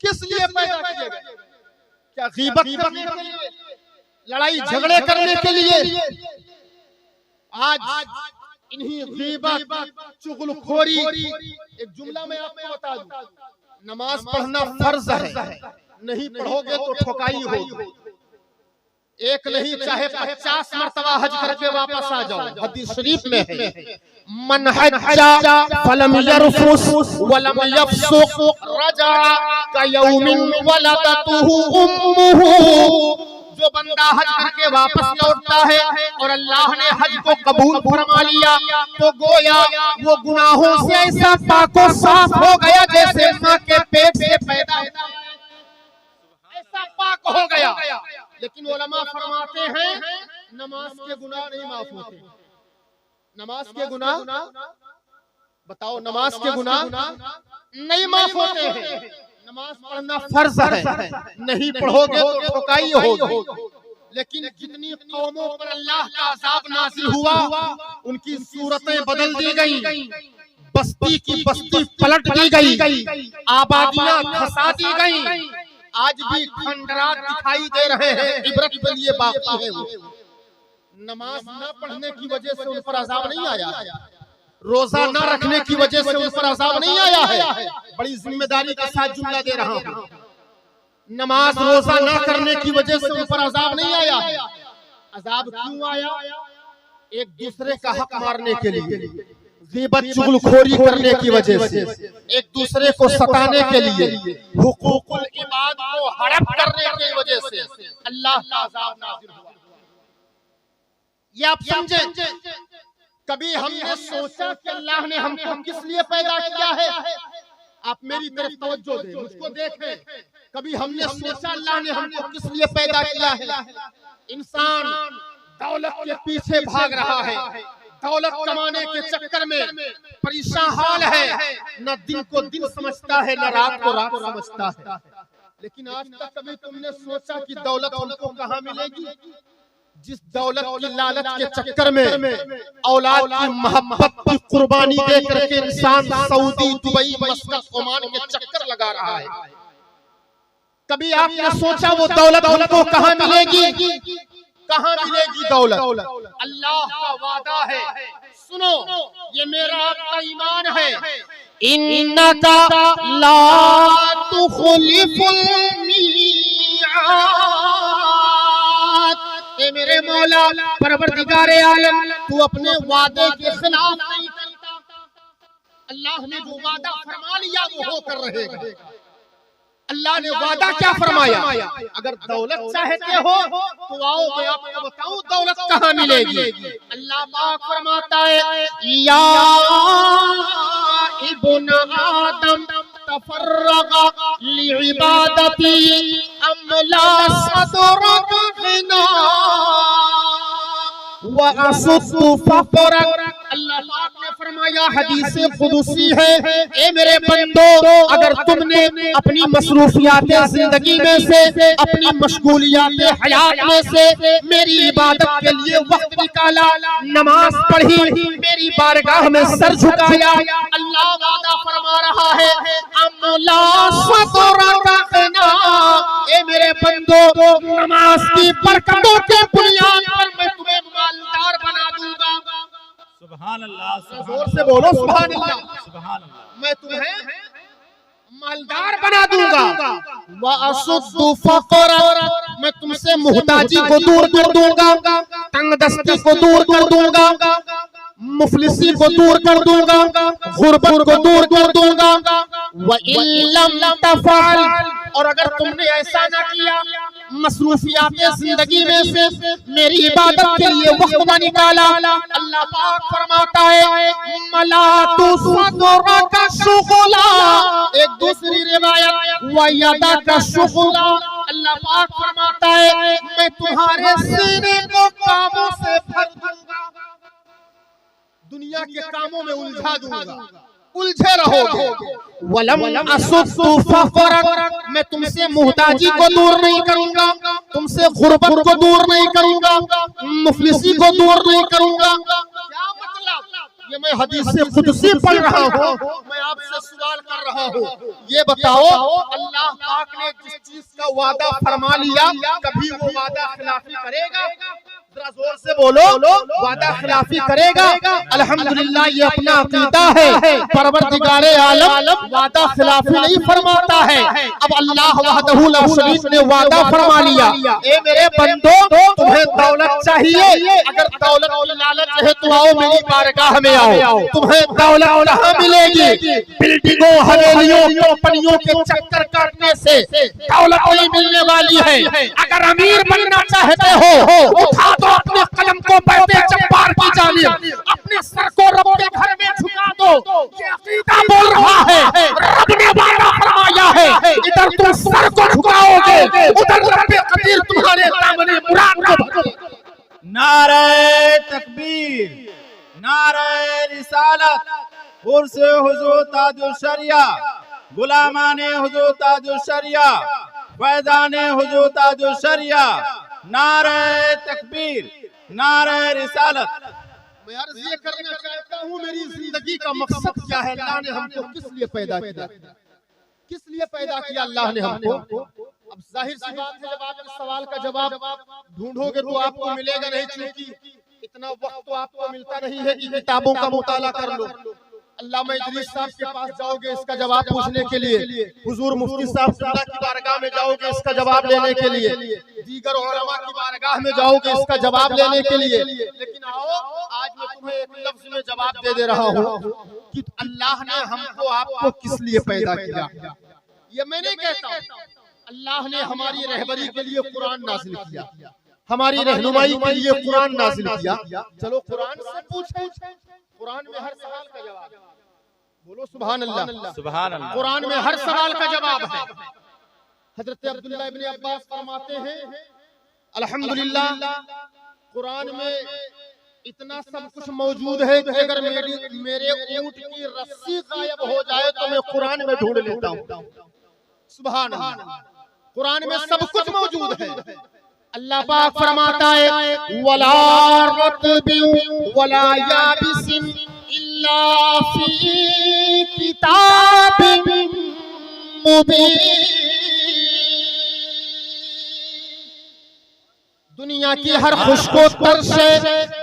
किस लिए पैदा किए गए? क्या गीबत करने के लिए, लड़ाई झगड़े करने के लिए? आज इन्हीं गीबत चुगलखोरी, एक जुमला में आपको बता दूं, नमाज पढ़ना फर्ज है, नहीं पढ़ोगे तो ठोकाई होगी। एक नहीं चाहे 50 मरतबा हज करके वापस आ जाओ। हदीस शरीफ में है, मन हज्जा फलम यरफुस वलम यफसुक रजा कयौमिन वलदतहु उम्मुहु। जो बंदा हज करके वापस लौटता है और अल्लाह ने हज को कबूल फरमा लिया तो गोया वो गुनाहों से ऐसा पाको साफ हो गया जैसे मां के पेट से पैदा हुआ, ऐसा पाक हो गया। लेकिन उलमा फरमाते हैं नमाज के गुनाह नहीं माफ होते। नमाज के गुनाह बताओ, नमाज के गुनाह नहीं माफ होते हैं। नमाज पढ़ना फर्ज है, नहीं पढ़ोगे तो ठोकाई होगी। लेकिन जितनी कौमों पर अल्लाह का अज़ाब नाज़िल हुआ, उनकी सूरतें बदल दी गई, बस्ती की बस्ती पलट दी गई, आबादियां खसा दी गई। आज भी खंडरात दिखाई दे रहे हैं, इबरत के लिए बाकी है। वो नमाज न पढ़ने की वजह से उन पर अज़ाब नहीं आया, रोजा न रखने की वजह से उन पर अज़ाब नहीं आया है। बड़ी जिम्मेदारी के साथ जुमला दे रहा हूँ, नमाज रोजा न करने की वजह से उन पर अज़ाब नहीं आया है। अज़ाब क्यों आया? एक दूसरे का हक मारने के लिए, ग़ीबत चुगलखोरी करने की वजह से, एक दूसरे को सताने के लिए, हुकूकुल इबाद को हड़प करने की वजह से अल्लाह का अज़ाब नाज़िल हुआ। ये आप समझें। कभी हमने सोचा कि अल्लाह ने हमको किस लिए पैदा किया है? आप मेरी तरफ तवज्जो दें, मुझको देखें। कभी हमने सोचा अल्लाह ने हमको किस लिए पैदा किया है? इंसान दौलत के पीछे भाग रहा है, दौलत कमाने के चक्कर में परेशान हाल है, न दिन को दिन समझता है, न रात को रात समझता है। लेकिन आज तक कभी तुमने सोचा कि दौलत हमको कहाँ मिलेगी? जिस दौलत की लालच के चक्कर में औलाद की मोहब्बत की कुर्बानी दे करके इंसान सऊदी, दुबई, मस्कत, ओमान के चक्कर लगा रहा है। कभी आपने सोचा वो दौलत हमको कहाँ मिलेगी? कहाँ मिलेगी दौलत? अल्लाह का वादा है, सुनो, ये मेरा आपका ईमान है। इन्नका ला तुखलिफुल मिआद, ए मेरे मौला परवरदिगारे आलम, तू अपने वादे के खिलाफ नहीं करता। अल्लाह ने जो वादा फरमा लिया वो होकर रहेगा। अल्लाह ने वादा क्या फरमाया? अगर दौलत चाहते हो तो आओ, मैं आपको बताऊं दौलत कहाँ मिलेगी। अल्लाह पाक फरमाता है, या इब्न आदम तफर्रगा लिइबादती अमला सदरक गिना व असुद्दु फक़रक। अल्लाह पाक ने फरमाया, हदीस कुदसी है, ए मेरे बंदो, अगर तुमने अपनी मसरूफियात जिंदगी में से, अपनी मशगूलियात हयात में से मेरी इबादत के लिए वक्त निकाला, नमाज पढ़ी, मेरी बारगाह में सर झुकाया, अल्लाह वादा फरमा रहा है, अमला सदरकना, ए मेरे बंदो, नमाज की बरकतों के बुनियाद पर मैं तुम्हें मालदार बना दूंगा। सुभान अल्लाह, जोर से बोलो सुभान अल्लाह। सुभान अल्लाह। मैं तुम्हें मालदार बना दूंगा। व असुद्दु फक़रक, मैं तुमसे मुहताजी को दूर कर दूंगा, तंगदस्ती को दूर कर दूंगा, मुफलिसी को दूर कर दूंगा, गुर्बत को दूर कर दूंगा। व इल्लम तफ़अल, और अगर तुमने ऐसा न किया, मसरूफियात जिंदगी में से मेरी इबादत के लिए वक्त न निकाला, अल्लाह पाक फरमाता है, मलातु सदरका शुगला, एक दूसरी रिवायत व यदका शुगला, अल्लाह पाक फरमाता है, मैं तुम्हारे सीने को कामों से भर दूंगा, दुनिया के कामों में उलझा दूंगा, उलझे रहोगे। वलम असुद्दु फक़रक, मैं तुमसे मुहताजी को दूर नहीं करूंगा, तुमसे गुर्बत को दूर नहीं करूंगा, मुफलिसी को दूर नहीं करूंगा। क्या मतलब? ये मैं हदीस से कुदसी पढ़ रहा हूँ, मैं आपसे सवाल कर रहा हूँ, ये बताओ, अल्लाह पाक ने जिस चीज का वादा फरमा लिया, कभी वो वादा खिलाफी करेगा? जरा जोर से बोलो, वादा खिलाफी करेगा? अल्हम्दुलिल्लाह, ये अपना अकीदा है, परवरदिगारे आलम वादा खिलाफी नहीं फरमाता है। अब अल्लाह वहदहू ला शरीक ने वादा फरमा लिया, ए मेरे बंदो, तुम्हें दौलत चाहिए, अगर दौलत की लालच है तो आओ मेरी बारगाह में आओ। तुम्हें दौलत कहाँ मिलेगी? बिल्डिंगों, हवेलियों, कंपनियों के चक्कर काटने से दौलत नहीं मिलने वाली है। अगर अमीर बनना चाहते हो, उठा दो अपने कलम को बैठे जब्बार की जानिब, अपने सर को रब के घर में झुका दो। ये अकीदा बोल रहा है, रब ने वादा फरमाया है, इधर तुम सर को झुकाओगे, उधर रब कदीर तुम्हारे सामने मुराद को भरेगा। नारे तकबीर, नारे रिसालत, उर्स हुजूर ताजुल शरिया, गुलामाने हुजूर ताजुल शरिया, फैज़ाने हुजूर ताजुल शरिया, नारे तकबीर, नारे रिसालत। मैं अर्ज़ ये करना चाहता हूँ, मेरी जिंदगी का मकसद क्या है? अल्लाह ने हमको किस लिए पैदा किया? किस लिए पैदा किया अल्लाह ने हमको? अब जाहिर सी बात है, जब आप इस सवाल का जवाब ढूंढोगे तो आपको मिलेगा नहीं, क्योंकि इतना वक्त तो आपको मिलता नहीं है कि किताबों का मुताला कर लो। अल्लामा इदरीस साहब के पास जाओगे इसका जवाब पूछने के लिए, हुजूर मुफ्ती साहब की बारगाह में जाओगे इसका जवाब लेने के लिए, दीगर उलमा की बारगाह में जाओगे इसका जवाब लेने के लिए। लेकिन आओ, आज मैं तुम्हें एक लफ्ज में जवाब दे रहा हूँ कि अल्लाह ने हमको आपको किस लिए पैदा किया। ये मैं नहीं कहता, अल्लाह ने हमारी रहबरी के लिए कुरान नाज़िल किया, हमारी रहनुमाई के लिए कुरान नाज़िल किया। चलो कुरान से पूछें, कुरान में हर सवाल का जवाब, बोलो सुभान अल्लाह। सुभान अल्लाह। कुरान में हर सवाल का जवाब है। हजरत अब्दुल्लाह इब्न अब्बास फरमाते हैं, अल्हम्दुलिल्लाह, कुरान में इतना सब कुछ मौजूद है कि अगर मेरे ऊंट की रस्सी गायब हो जाए तो मैं कुरान में ढूंढ लेता हूँ। सुभान अल्लाह, कुरान में सब कुछ मौजूद है। अल्लाह पाक फरमाता है वला रत्बिन वला याबिसिन इल्ला फी किताबिन मुबीन। दुनिया की हर खुशकोतर से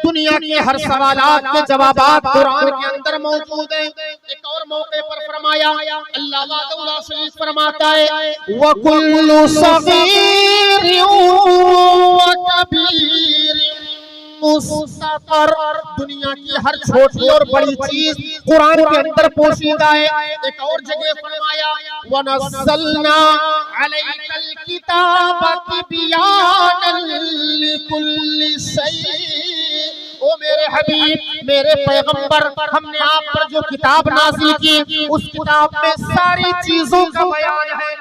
दुनिया के हर सवालात के जवाबात कुरान के अंदर मौजूद है। एक और मौके पर फरमाया अल्लाह वाला शरीफ फरमाता है वकुल्लु सगीर व कबीर मुस्ततर। दुनिया की हर छोटी और बड़ी चीज कुरान के अंदर पोशीदा है। एक और जगह फरमाया वनज़्ज़लना अलैकल किताब तिबयानन लिकुल्लि शै। ओ मेरे हबीब, मेरे पैगंबर, हमने आप पर जो किताब नाज़िल की उस किताब में सारी चीजों का बयान है।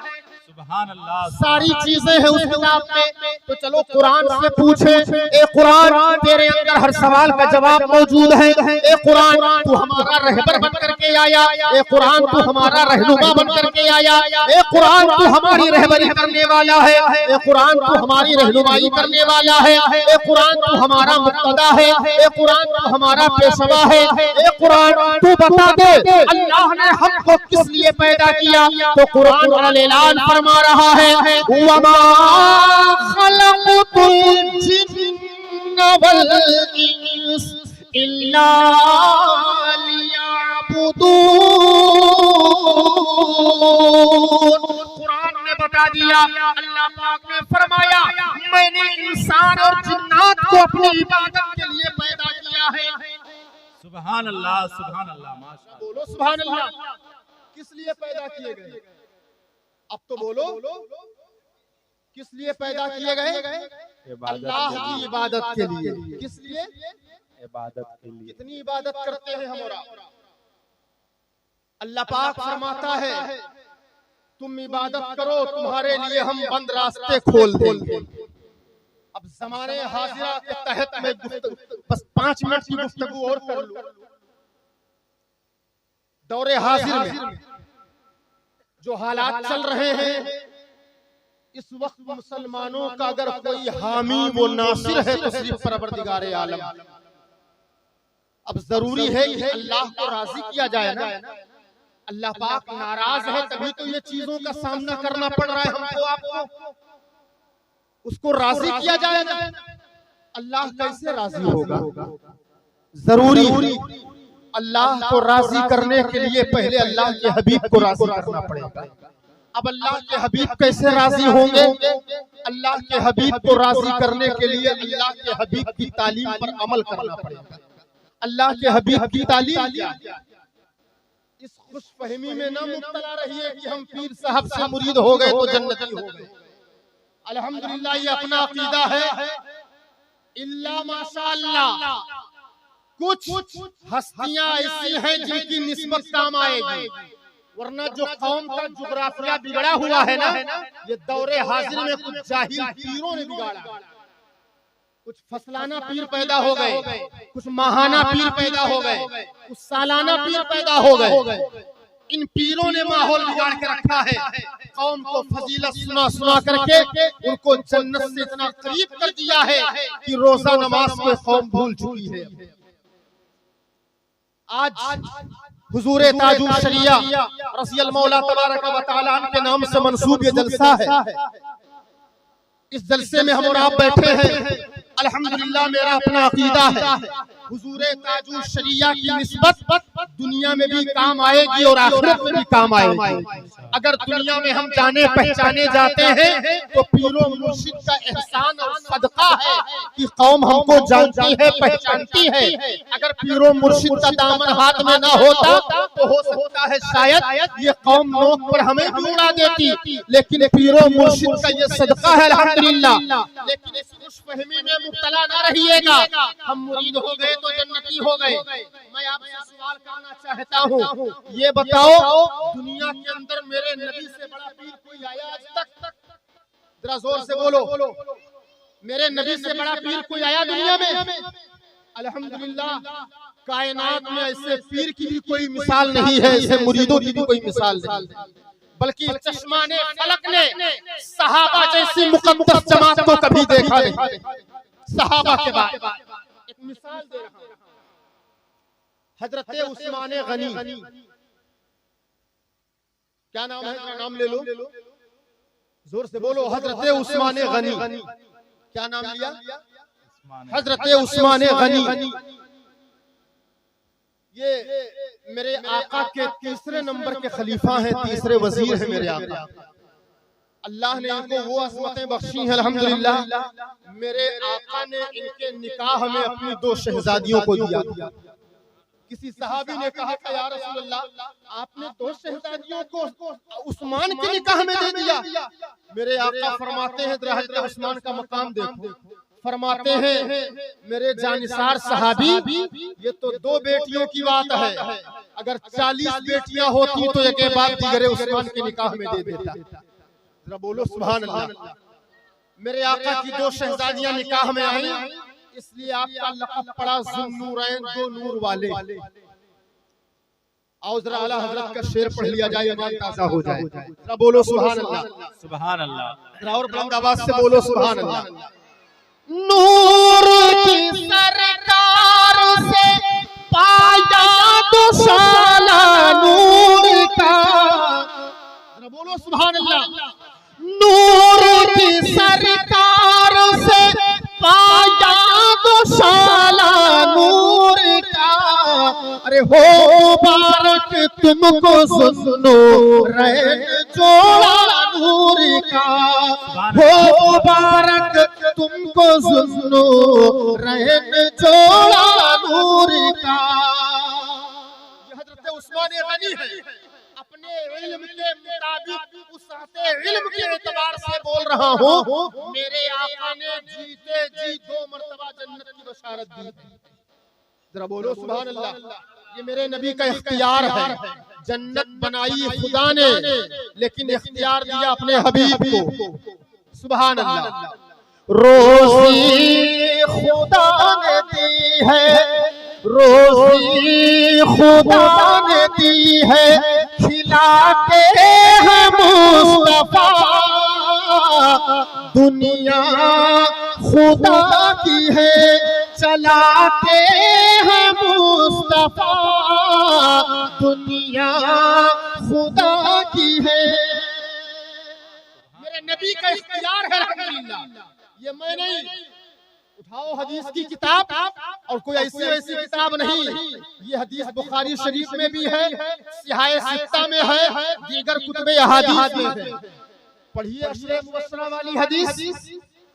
सुभान अल्लाह, सारी चीजें हैं उस किताब में। तो चलो कुरान से पूछे, ए कुरान तेरे अंदर हर सवाल का जवाब मौजूद है। ए कुरान तू हमारा रहबर बन करके आया। ए कुरान तू हमारा रहनुमा बन करके आया। ए कुरान तू हमारी रहबरी करने वाला है। ए कुरान तू हमारी रहनुमाई करने वाला है। ए कुरान तू हमारा मुक्तदा है। ए कुरान तू हमारा पेशवा है। ए कुरान तू बता दे अल्लाह ने हमको किस लिए पैदा किया। तो कुरान वाला ऐलान फरमा रहा है वमा खलक़तुल जिन्ना वल इंस इल्ला लियअबुदून। कुरान ने बता दिया, अल्लाह पाक ने फरमाया मैंने इंसान और जिन्नात को अपनी इबादत के लिए पैदा किया है। सुभान अल्लाह, सुभान अल्लाह, माशाअल्लाह, बोलो सुभान अल्लाह। किस लिए पैदा किए गए? अब तो बोलो किस लिए पैदा किए गए? अल्लाह की इबादत के लिए। किस लिए? इबादत के लिए। कितनी इबादत करते हैं हमारा। अल्लाह पाक फरमाता है तुम इबादत करो, तुम्हारे लिए हम बंद रास्ते खोल देंगे। अब ज़माने हाजिरा के तहत में बस 5 मिनट की गुफ्तगू और कर लूं। दौरे हाजिर में जो हालात चल रहे हैं इस वक्त मुसलमानों का अगर कोई हामी वो नासिर है तो सिर्फ परवरदिगारे आलम। अब जरूरी है कि अल्लाह को राजी किया जाए ना। अल्लाह पाक नाराज है तभी तो ये चीजों का सामना करना पड़ रहा है हमको आपको। उसको राजी किया जाए ना। अल्लाह कैसे राजी होगा? जरूरी अल्लाह को राजी करने के लिए पहले अल्लाह के हबीब को राजी करना पड़ेगा। अब अल्लाह के हबीब कैसे राजी होंगे? अल्लाह के हबीब को राजी करने के लिए अल्लाह के हबीब की तालीम पर अमल करना पड़ेगा। अल्लाह के हबीब की तालीम क्या? इस खुशफहमी में न मुब्तला रहिए कि हम पीर साहब से मुरीद हो गए तो जन्नती हो गए। अल्हम्दुलिल्लाह ये अपना अकीदा है। इल्ला माशाअल्लाह कुछ हस्तियां ऐसी हैं जिनकी निस्बत काम आएगी, वरना जो कौम का जुग्राफिया बिगड़ा हुआ है ना, ये दौरे हाजिर में कुछ जाहिल पीरों ने बिगाड़ा। कुछ फसलाना पीर पैदा हो गए, कुछ माहाना पीर पैदा हो गए, कुछ सालाना पीर पैदा हो गए। इन पीरों ने माहौल बिगाड़ के रखा है। कौम को फजीलत सुना सुना करके उनको जन्नत से इतना करीब कर दिया है कि रोजा नमाज को कौम भूल चुकी है। आज हुजूरे ताजुल शरिया रज़ियल मौला तबारक व तआला के नाम से मंसूब ये जलसा है। इस जलसे में हम और आप बैठे हैं। अल्हम्दुलिल्लाह मेरा अपना अकीदा है हुजूरे ताजुल शरिया की निस्बत दुनिया में भी काम आएगी और आखिरत में भी काम आएगी। अगर दुनिया में हम जाने पहचाने जाते हैं तो पीरों मुर्शिद का एहसान और सदका है कि कौम हमको जानती है, पहचानती है। अगर पीरों मुर्शिद का दामन हाथ में ना होता तो हो सकता है शायद ये कौम नोक पर हमें भी उड़ा देती, लेकिन पीरों मुर्शिद का ये सदका है अल्हम्दुलिल्लाह। लेकिन इस खुशफहमी में मुब्तला ना रहिएगा, हम मुरीद हो गए तो जन्नती हो गए। मैं आपसे सवाल करना चाहता हूँ, ये बताओ दुनिया के अंदर मेरे नबी से बड़ा पीर कोई आया आज तक? जरा जोर से बोलो, मेरे नबी से बड़ा पीर कोई आया दुनिया में? अल्हम्दुलिल्लाह कायनात में ऐसे पीर की भी कोई मिसाल नहीं है, ऐसे मुरीदों की भी कोई मिसाल नहीं, बल्कि चश्माने फलक ने सहाबा जैसी मुकद्दस जमात को कभी देखा नहीं। सहाबा के बाद एक मिसाल दे रहा हूं, हजरत उस्मान गनी, क्या नाम है? नाम ले लो, जोर से बोलो। हजरत उस्मान गनी, क्या नाम लिया? हजरत उस्मान गनी। ये मेरे आका के तीसरे नंबर के खलीफा हैं, तीसरे वजीर हैं मेरे आका। अल्लाह ने इनको वो असमतें बख्शी हैं अल्हम्दुलिल्लाह। मेरे आका ने इनके निकाह में अपनी 2 शहजादियों को दिया। किसी सहाबी ने कहा था, या रसूल अल्लाह, आपने 2 शहजादियों को उस्मान के निकाह में दे दिया। मेरे आका फरमाते हैं, हज़रत उस्मान का मकाम देखो। फरमाते हैं, मेरे जानिसार सहाबी, ये तो 2 बेटियों की बात है, अगर 40 बेटियां होती तो एक बात दीगरे उस्मान के निकाह में दे देता। जरा बोलो सुभान अल्लाह। मेरे आका की 2 शहजादियां निकाह में आई, इसलिए आपका लक़ब पड़ा ज़ुन्नूरैन, 2 नूर वाले। आओ जरा आला हजरत का शेर पढ़ लिया जाए, ईमान ताज़ा हो जाए। जरा बोलो सुभान अल्लाह, सुभान अल्लाह। जरा और बुलंद आवाज से बोलो सुभान अल्लाह। नूर की सरकार से पाया दुशाला नूर का, जरा बोलो सुभान अल्लाह। नूर की सरकार से पाया दुशाला नूर का, अरे हो बारक तुमको सुनो रैन जोड़ा नूर का, हो बारक तुमको सुनो रैन जोड़ा नूर का। ये हजरत उस्मान गनी है, अपने इल्म के मुताबिक उससे इल्म के एतबार से बोल रहा हूँ। मेरे आका ने जीते जी 2 मरतबा जन्नत की बशारत दी। जरा बोलो सुभान अल्लाह। ये मेरे नबी का इख्तियार है। जन्नत बनाई खुदा ने, लेकिन इख्तियार दिया अपने हबीब को। सुभान अल्लाह। रोज़ी खुदा ने दी है, रोज़ी खुदा ने दी है, खिलाते हैं मुस्तफा। दुनिया खुदा की है, चलाते हैं मुस्तफा। दुनिया खुदा की है। मेरे नबी का इख्तियार है अल्हम्दुलिल्लाह। ये मैं नहीं, उठाओ हदीस की किताब, और कोई ऐसी वैसी किताब नहीं। ये हदीस बुखारी शरीफ में भी है, सिहाह सित्ता में है, दीगर कुतुब अहादीस में है। पढ़िए अशरे मुबश्शरा वाली हदीस।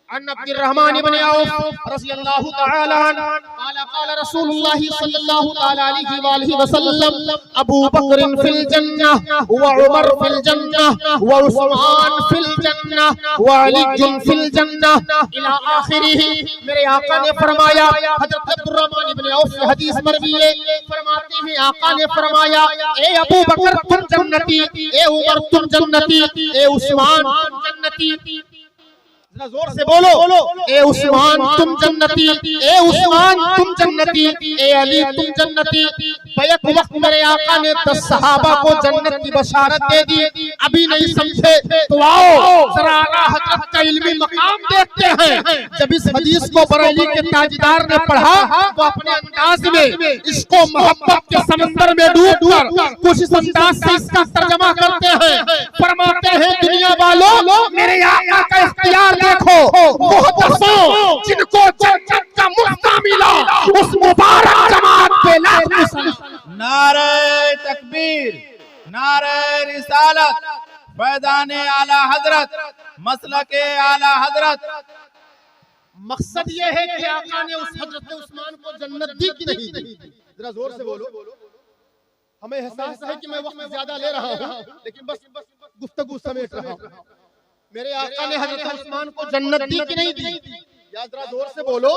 अन अब्दुर्रहमान इब्न औफ रज़ियल्लाहु तआला अन्हु क़ाल रसूलुल्लाह सल्लल्लाहु तआला अलैहि वालिहि वसल्लम अबू बकर फिल जन्नह व उमर फिल जन्नह व उस्मान फिल जन्नह व अली फिल जन्नह इला आखिरिह। मेरे आका ने फरमाया, हजरत अब्दुर्रहमान इब्न औफ से हदीस मरवी है, फरमाते हैं आका ने फरमाया, ए अबू बकर तुम जन्नती, ए उमर तुम जन्नती, ए उस्मान तुम जन्नती। जोर से बोलो, ए उस्मान तुम जन्नती, ए उस्मान तुम जन्नती, ए अली तुम जन्नती। बैक वक्त मेरे आका ने 10 सहाबा को जन्नत की बशारत दे दी। अभी नहीं समझे तो आओ जरा आला हजरत का इल्मी मकाम देखते हैं। जब इस हदीस को बरेली के ताजदार ने पढ़ा तो अपने अंदाज में इसको मोहब्बत के समंदर में डूबकर कुछ इस अंदाज से इसका तर्जमा करते हैं। फरमाते हैं, दुनिया वालों मेरे आका का इख्तियार देखो, मुहतसों जिनको जन्नत का मुफ्ता मिला, उस मुबारक जमात पे लाख नारे तकबीर, नारे रिसालत, फैज़ाने आला हजरत, मसलके आला हजरत। मकसद ये है कि आका ने उस हजरत उस्मान को जन्नत दी कि नहीं दी? जरा जोर से बोलो। हमें एहसास है कि मैं वक्त ज्यादा ले रहा हूँ, लेकिन बस गुफ्तगू समेट रहा हूँ। मेरे आका ने हजरत उस्मान को जन्नत दी कि नहीं दी? या जरा जोर से बोलो।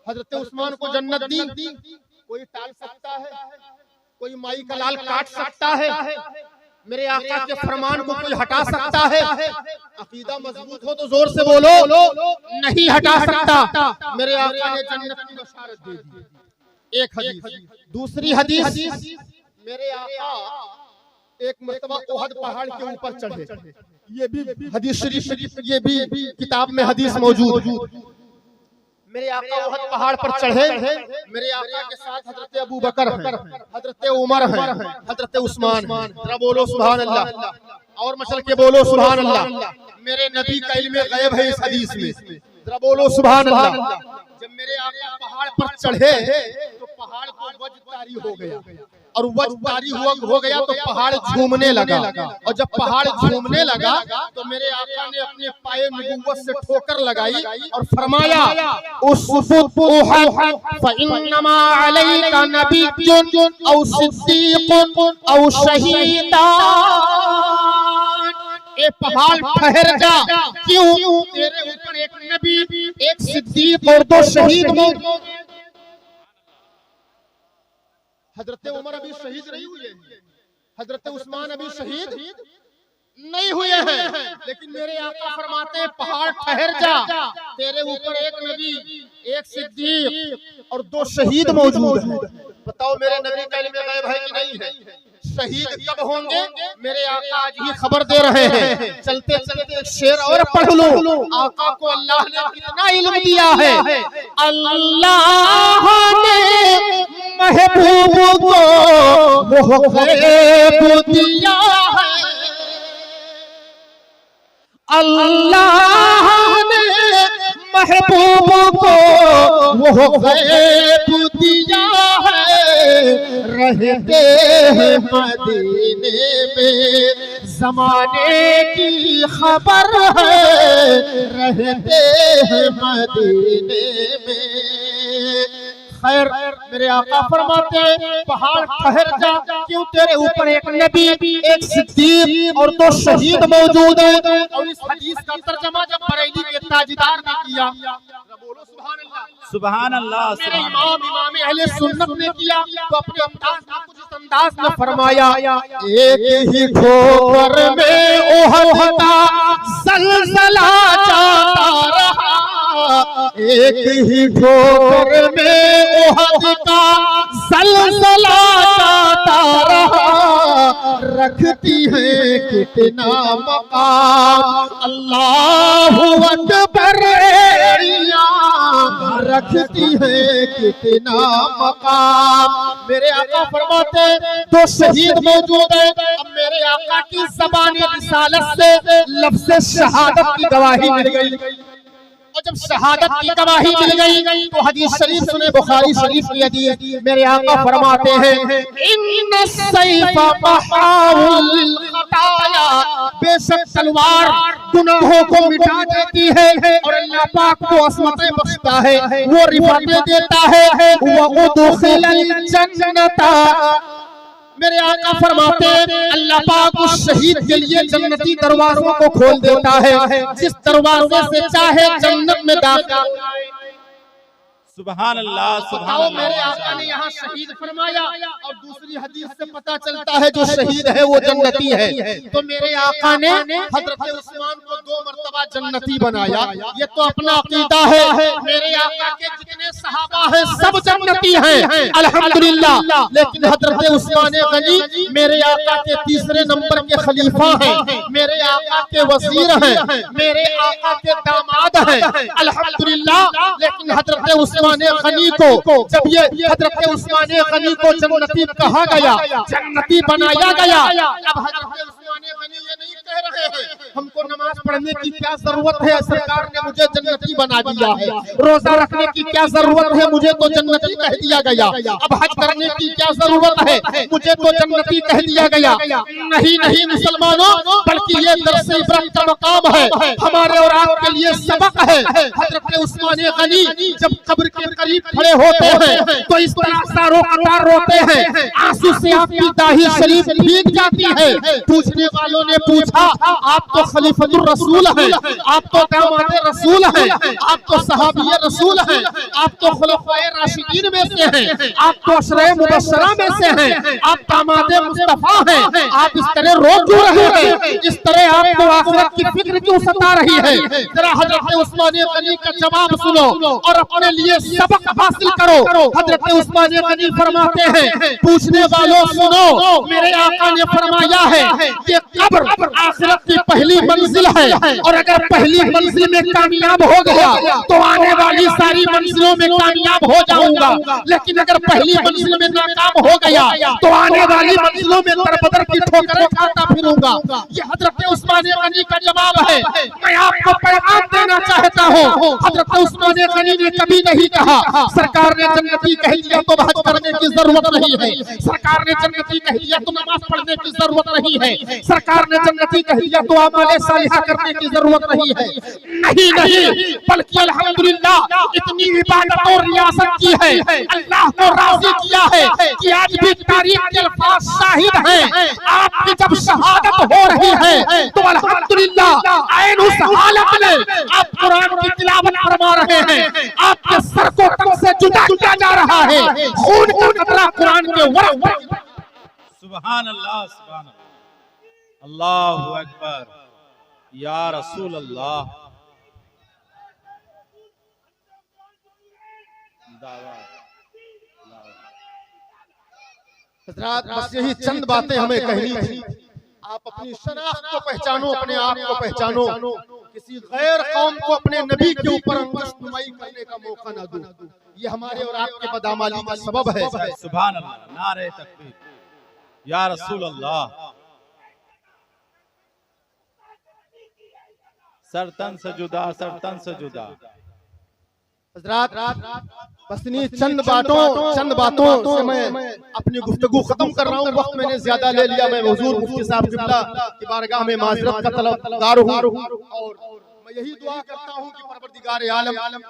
हजरत उस्मान को जन्नत दी। कोई टाल सकता है? कोई माई का लाल काट सकता है? मेरे आका के फरमान को कोई हटा सकता है? अकीदा मजबूत हो तो जोर से बोलो, नहीं हटा सकता। मेरे आका ने जन्नत की बशारत दे दी। एक हदीस। दूसरी हदीस, मेरे आका एक मरतबा ओहद पहाड़ के ऊपर चढ़े। ये भी हदीस शरीफ, ये भी किताब में हदीस मौजूद। मेरे आका ओहद पहाड़ पर चढ़े। मेरे आका के साथ हजरत अबू बकर है, हजरत उमर है, हजरत उस्मान। जरा बोलो सुभान अल्लाह, और मचल के बोलो सुभान अल्लाह। मेरे नबी का इल्म गैब है इस हदीस में, जरा बोलो सुभान अल्लाह। जब मेरे आका पहाड़ पर चढ़े तो पहाड़ को वजतारी हो गया, और वजतारी हो गया तो पहाड़ झूमने लगा। और जब पहाड़ झूमने लगा तो मेरे आका ने अपने पाए नबुव्वत से ठोकर लगाई और फरमाया, उसबुत उहद फइन्नमा अलैका नबिय्युन औ सिद्दीकुन औ शहीदान। ए पहाड़ ठहर जा, क्यों? तेरे ऊपर एक नबी, एक सिद्दीक और दो शहीद मौजूद। हजरत उमर अभी शहीद नहीं हुए, हजरत उस्मान अभी शहीद नहीं हुए हैं, लेकिन मेरे आका फरमाते हैं पहाड़ ठहर जा, तेरे ऊपर एक नबी, एक सिद्दीक और दो शहीद मौजूद हैं। बताओ मेरे नबी का इल्म गैब है कि नहीं है? शहीद कब होंगे? मेरे आका आज ही खबर दे रहे हैं। चलते चलते एक शेर और पढ़ लो। आका को अल्लाह ने कितना इल्म दिया है। अल्लाह ने महबूब को वो गैब दिया है, अल्लाह ने महबूब को वो गैब दिया है। रहते हैं मदीने में ज़माने की खबर है, रहते हैं मदीने में। खैर मेरे आका फरमाते हैं पहाड़ ठहर जा, क्यों? तेरे ऊपर एक नबी, एक सिद्दीक और दो शहीद मौजूद हैं। और इस हदीस का तर्जमा जब बरेली के ताजदार ने किया, बोलो सुभान अल्लाह, सुभान अल्लाह। मेरे इमाम अहले सुन्नत ने किया तो अपने अंदाज में कुछ इस अंदाज में फरमाया, एक ही ठोकर में ओहद का ज़लज़ला जाता रहा, एक ही ठोकर में ओहद का ज़लज़ला जाता रहा। रखती है कितना मकाम अल्लाहु अकबर, रखती है कितना मकाम। मेरे आका फरमाते दो शहीद मौजूद है। अब मेरे आका की ज़बान रिसालत से लफ्ज़ शहादत की गवाही मिल गई, और जब शहादत की गवाही मिल गई तो हदीस शरीफ सुने, बुखारी शरीफ की हदीस। मेरे आका फरमाते हैं इन्न सैफ़ बहाउल खताया, बेशक तलवार गुनाहों को मिटा देती है और अल्लाह पाक को असमतें बख्शता है, वो रिफातें देता है। व उदखिलल जन्नता, मेरे आका फरमाते हैं अल्लाह पाक उस शहीद के लिए जन्नती दरवाजों को खोल देता है, जिस दरवाजे से चाहे जन्नत में दाखिल। सुभान अल्लाह, सुभान अल्लाह। मेरे आका ने यहाँ शहीद फरमाया, और दूसरी हदीस से पता चलता है जो शहीद है वो जन्नती है। तो मेरे आका ने हजरत उस्मान को 2 मरतबा जन्नती बनाया। ये तो अपना अकीदा है। मेरे आका के जितने सहाबा हैं सब जन्नती हैं अल्हम्दुलिल्लाह, लेकिन हजरत उस्मान गनी मेरे आका के तीसरे नंबर के खलीफा हैं, मेरे आका के वजीर हैं, मेरे आका के दामाद हैं अल्हम्दुलिल्लाह। लेकिन हजरत उस्मान गनी को जब ये हजरत उस्मान गनी को जन्नती कहा गया, जन्नती बनाया गया, अब हजरत उस्मान गनी ये नहीं कह रहे हैं हमको नमाज पढ़ने की क्या जरूरत है, सरकार ने मुझे जन्नती बना दिया है। रोजा रखने की क्या जरूरत है, मुझे तो जन्नती कह दिया गया। अब हज करने की क्या जरूरत है, मुझे तो जन्नती कह दिया गया। नहीं नहीं मुसलमानों, बल्कि ये दर्स इबरत का मकाम है, हमारे और आपके लिए सबक है। हजरत उस्मान गनी जब कब्र के करीब खड़े होते हैं तो इस तरह सारों कतार रोते हैं, आंसू से आपकी दाढ़ी शरीफ भीग जाती है। पूछने वालों ने पूछा आप तो खलीफतुर रसूल हैं, आप तो दामाद रसूल हैं, आप तो सहाबी रसूल हैं, आप तो खुलफाए राशिदीन में से हैं, आप तो अशरे मुबश्शरा में से हैं, आप दामाद मुस्तफा हैं। आप इस तरह रो क्यों रहे हैं? इस तरह आपको आखिरत की फिक्र क्यों सता रही है? जरा हजरत उस्मान गनी का जवाब सुनो और अपने लिए सबक हासिल करो। हजरत उस्मान गनी फरमाते हैं, पूछने वालों सुनो, मेरे आका ने फरमाया है कि कब्र आखिरत की पहली मंजिल है, और अगर पहली मंजिल में कामयाब हो गया तो आने वाली सारी मंजिलों में कामयाब हो जाऊंगा, लेकिन अगर पहली मंजिल में नाकाम हो गया तो आने वाली मंजिलों में दरबदर की ठोकरें खाता फिरूंगा। ये हजरत उस्मान गनी का जवाब है। मैं आपको पैगाम देना चाहता हूँ, हजरत उस्मान गनी ने कभी नहीं कहा सरकार ने जन्नती कह दिया तो हज करने की जरूरत नहीं है, सरकार ने जन्नती कह दिया तो नमाज पढ़ने की जरूरत नहीं है, सरकार ने जन्नती कह दिया तो अमाले सालिहा करने की जरूरत नहीं है। नहीं नहीं, बल्कि अल्हम्दुलिल्लाह इतनी इबादत और रियासत की है, अल्लाह को राजी किया है कि आज भी तारीख के अल्फाज शाहिद हैं। आपकी जब शहादत हो रही है तो अल्हम्दुलिल्लाह ऐन उस हालत में आप कुरान की तिलावत फरमा रहे हैं, आपके सर को तन से जुदा किया जा रहा है, खून का कतरा कुरान के वर्क पर। सुभान अल्लाह, सुभान अल्लाह, अल्लाहु अकबर, या रसूल अल्लाह। हज़रात, बस यही चंद बातें हमें कहनी थी। आप अपनी शनाख्त को पहचानो, अपने आप को पहचानो, किसी गैर कौम को अपने नबी के ऊपर अंगुश्तनुमाई करने का मौका ना दो। ये हमारे और आपके बदामाली का सबब है। सुभान अल्लाह, नारे तकबीर, या रसूल अल्लाह। सर तन से जुदा, सर तन से जुदा। हज़रात, बस इन्हीं चंद बातों से मैं अपनी गुफ्तगू खत्म कर रहा हूँ। वक्त मैंने ज्यादा ले लिया। मैं हुजूर मुफ्ती साहब किबला की बारगाह में माजरत का तलबगार हूँ, और मैं यही दुआ करता हूँ कि परवरदिगार आलम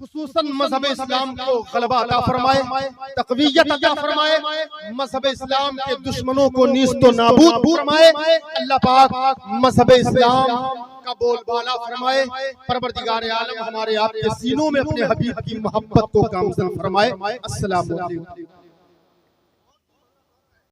खुसूसन मजहब इस्लाम को गलबा अता फरमाए, तक़वियत अता फरमाए, मजहब इस्लाम के दुश्मनों को नीस्तो नाबूद फरमाए। अल्लाह पाक मजहब इस्लाम का बोलबाला फरमाए। परवरदिगार आलम हमारे आपके सीनों में अपने हबीब की मोहब्बत को कामज़न फरमाए। अस्सलामु अलैकुम।